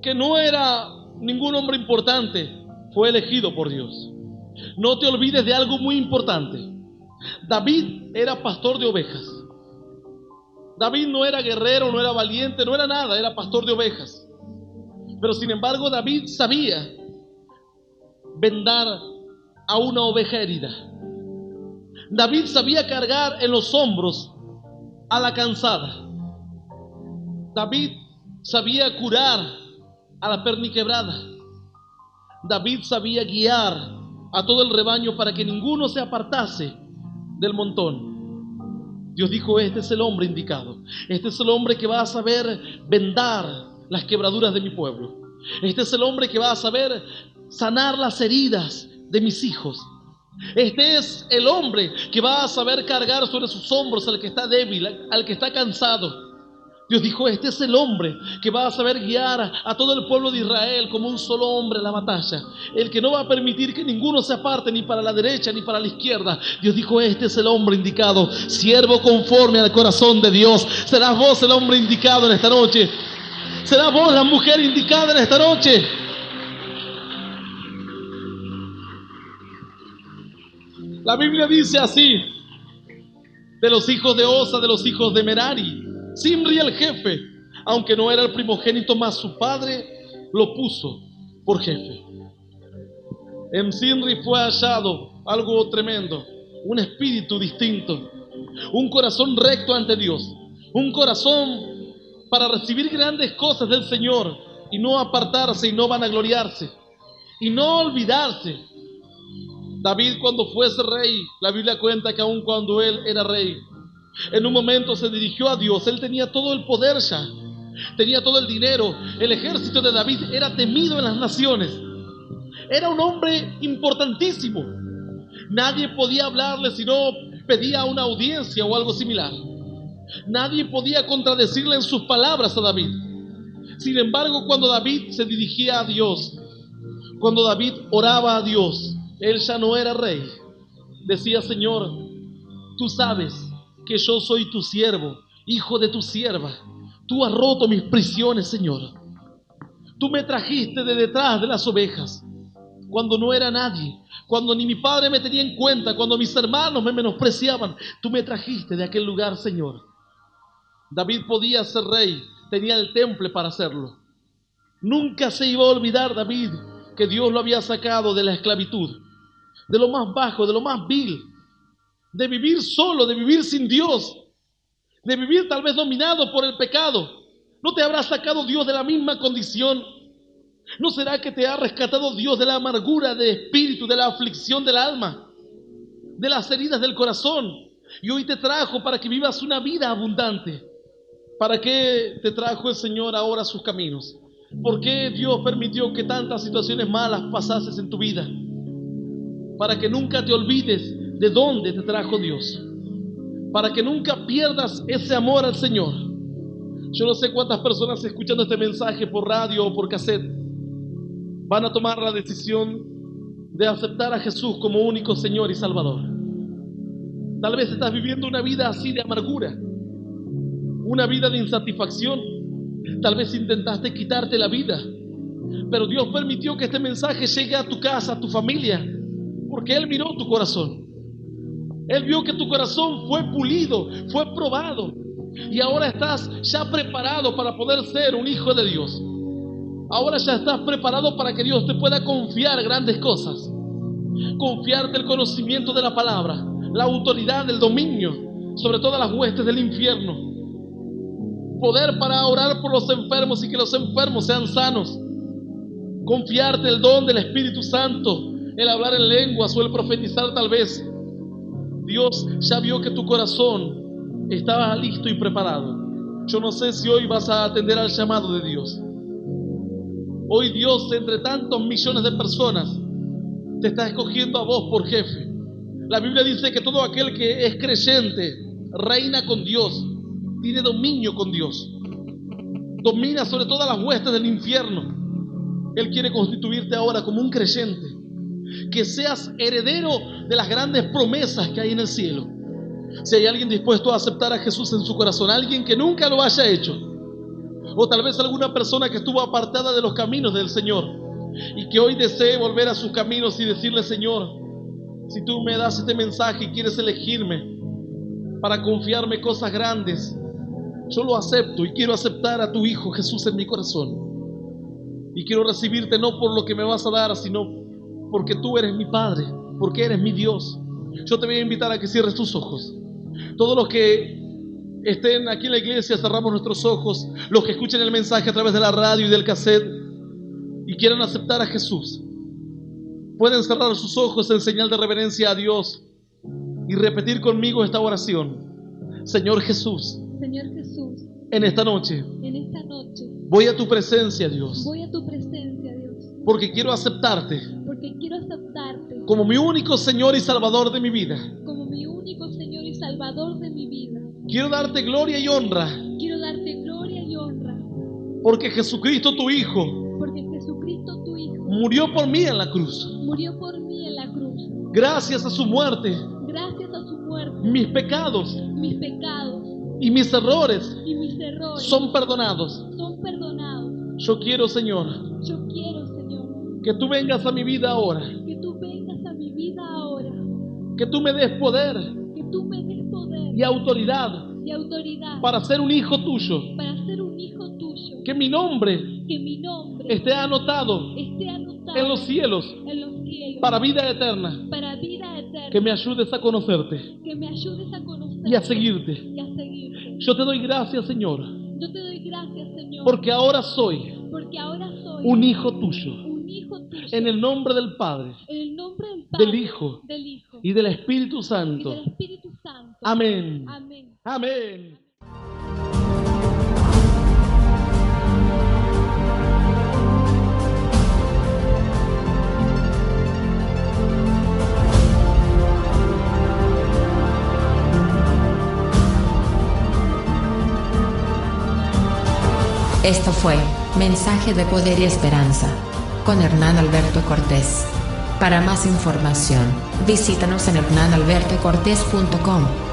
que no era ningún hombre importante, fue elegido por Dios. No te olvides de algo muy importante. David era pastor de ovejas. David no era guerrero, no era valiente, no era nada, era pastor de ovejas. Pero sin embargo David sabía vendar a una oveja herida. David sabía cargar en los hombros a la cansada. David sabía curar a la perniquebrada. David sabía guiar a todo el rebaño para que ninguno se apartase del montón. Dios dijo: este es el hombre indicado. Este es el hombre que va a saber vendar las quebraduras de mi pueblo. Este es el hombre que va a saber sanar las heridas de mis hijos. Este es el hombre que va a saber cargar sobre sus hombros al que está débil, al que está cansado. Dios dijo: este es el hombre que va a saber guiar a todo el pueblo de Israel como un solo hombre a la batalla. El que no va a permitir que ninguno se aparte ni para la derecha ni para la izquierda. Dios dijo: este es el hombre indicado, siervo conforme al corazón de Dios. Serás vos el hombre indicado en esta noche. Serás vos la mujer indicada en esta noche. La Biblia dice así de los hijos de Osa, de los hijos de Merari: Simri el jefe, aunque no era el primogénito, mas su padre lo puso por jefe. En Simri fue hallado algo tremendo, un espíritu distinto, un corazón recto ante Dios, un corazón para recibir grandes cosas del Señor y no apartarse y no vanagloriarse y no olvidarse. David, cuando fuese rey, la Biblia cuenta que aun cuando él era rey, en un momento se dirigió a Dios. Él tenía todo el poder ya, tenía todo el dinero. El ejército de David era temido en las naciones. Era un hombre importantísimo. Nadie podía hablarle si no pedía una audiencia o algo similar. Nadie podía contradecirle en sus palabras a David. Sin embargo, cuando David se dirigía a Dios, cuando David oraba a Dios, él ya no era rey. Decía: Señor, tú sabes que yo soy tu siervo, hijo de tu sierva. Tú has roto mis prisiones, Señor. Tú me trajiste de detrás de las ovejas, cuando no era nadie, cuando ni mi padre me tenía en cuenta, cuando mis hermanos me menospreciaban. Tú me trajiste de aquel lugar, Señor. David podía ser rey, tenía el temple para hacerlo. Nunca se iba a olvidar David que Dios lo había sacado de la esclavitud, de lo más bajo, de lo más vil, de vivir solo, de vivir sin Dios, de vivir tal vez dominado por el pecado. ¿No te habrá sacado Dios de la misma condición? ¿No será que te ha rescatado Dios de la amargura de espíritu, de la aflicción del alma, de las heridas del corazón? Y hoy te trajo para que vivas una vida abundante. ¿Para qué te trajo el Señor ahora a sus caminos? ¿Por qué Dios permitió que tantas situaciones malas pasases en tu vida? Para que nunca te olvides de dónde te trajo Dios, para que nunca pierdas ese amor al Señor. Yo no sé cuántas personas escuchando este mensaje por radio o por cassette van a tomar la decisión de aceptar a Jesús como único Señor y Salvador. Tal vez estás viviendo una vida así de amargura, una vida de insatisfacción. Tal vez intentaste quitarte la vida, pero Dios permitió que este mensaje llegue a tu casa, a tu familia, porque Él miró tu corazón. Él vio que tu corazón fue pulido, fue probado, y ahora estás ya preparado para poder ser un hijo de Dios. Ahora ya estás preparado para que Dios te pueda confiar grandes cosas. Confiarte el conocimiento de la palabra, la autoridad, el dominio sobre todas las huestes del infierno. Poder para orar por los enfermos y que los enfermos sean sanos. Confiarte el don del Espíritu Santo, el hablar en lenguas o el profetizar tal vez. Dios ya vio que tu corazón estaba listo y preparado. Yo no sé si hoy vas a atender al llamado de Dios. Hoy Dios, entre tantos millones de personas, te está escogiendo a vos por jefe. La Biblia dice que todo aquel que es creyente reina con Dios, tiene dominio con Dios, domina sobre todas las huestes del infierno. Él quiere constituirte ahora como un creyente, que seas heredero de las grandes promesas que hay en el cielo. Si hay alguien dispuesto a aceptar a Jesús en su corazón, alguien que nunca lo haya hecho, o tal vez alguna persona que estuvo apartada de los caminos del Señor y que hoy desee volver a sus caminos y decirle: Señor, si tú me das este mensaje y quieres elegirme para confiarme cosas grandes, yo lo acepto y quiero aceptar a tu Hijo Jesús en mi corazón. Y quiero recibirte no por lo que me vas a dar, sino porque tú eres mi Padre, porque eres mi Dios. Yo te voy a invitar a que cierres tus ojos. Todos los que estén aquí en la iglesia, cerramos nuestros ojos. Los que escuchen el mensaje a través de la radio y del cassette y quieran aceptar a Jesús, pueden cerrar sus ojos en señal de reverencia a Dios y repetir conmigo esta oración. Señor Jesús, en esta noche voy a tu presencia, Dios, porque quiero aceptarte como mi único Señor y Salvador de mi vida. Quiero darte gloria y honra, porque Jesucristo tu Hijo murió por mí en la cruz. Gracias a su muerte, mis pecados y mis errores son perdonados. Yo quiero, Señor, que tú vengas a mi vida ahora, que tú me des poder y autoridad para ser un hijo tuyo, que mi nombre esté anotado en los cielos para vida eterna. Que me ayudes a conocerte y a seguirte. Yo te doy gracias, Señor, porque ahora soy un hijo tuyo. En el nombre del Padre, del Hijo y del Espíritu Santo. Amén. Amén. Esto fue Mensaje de Poder y Esperanza con Hernán Alberto Cortés. Para más información, visítanos en hernanalbertocortés.com.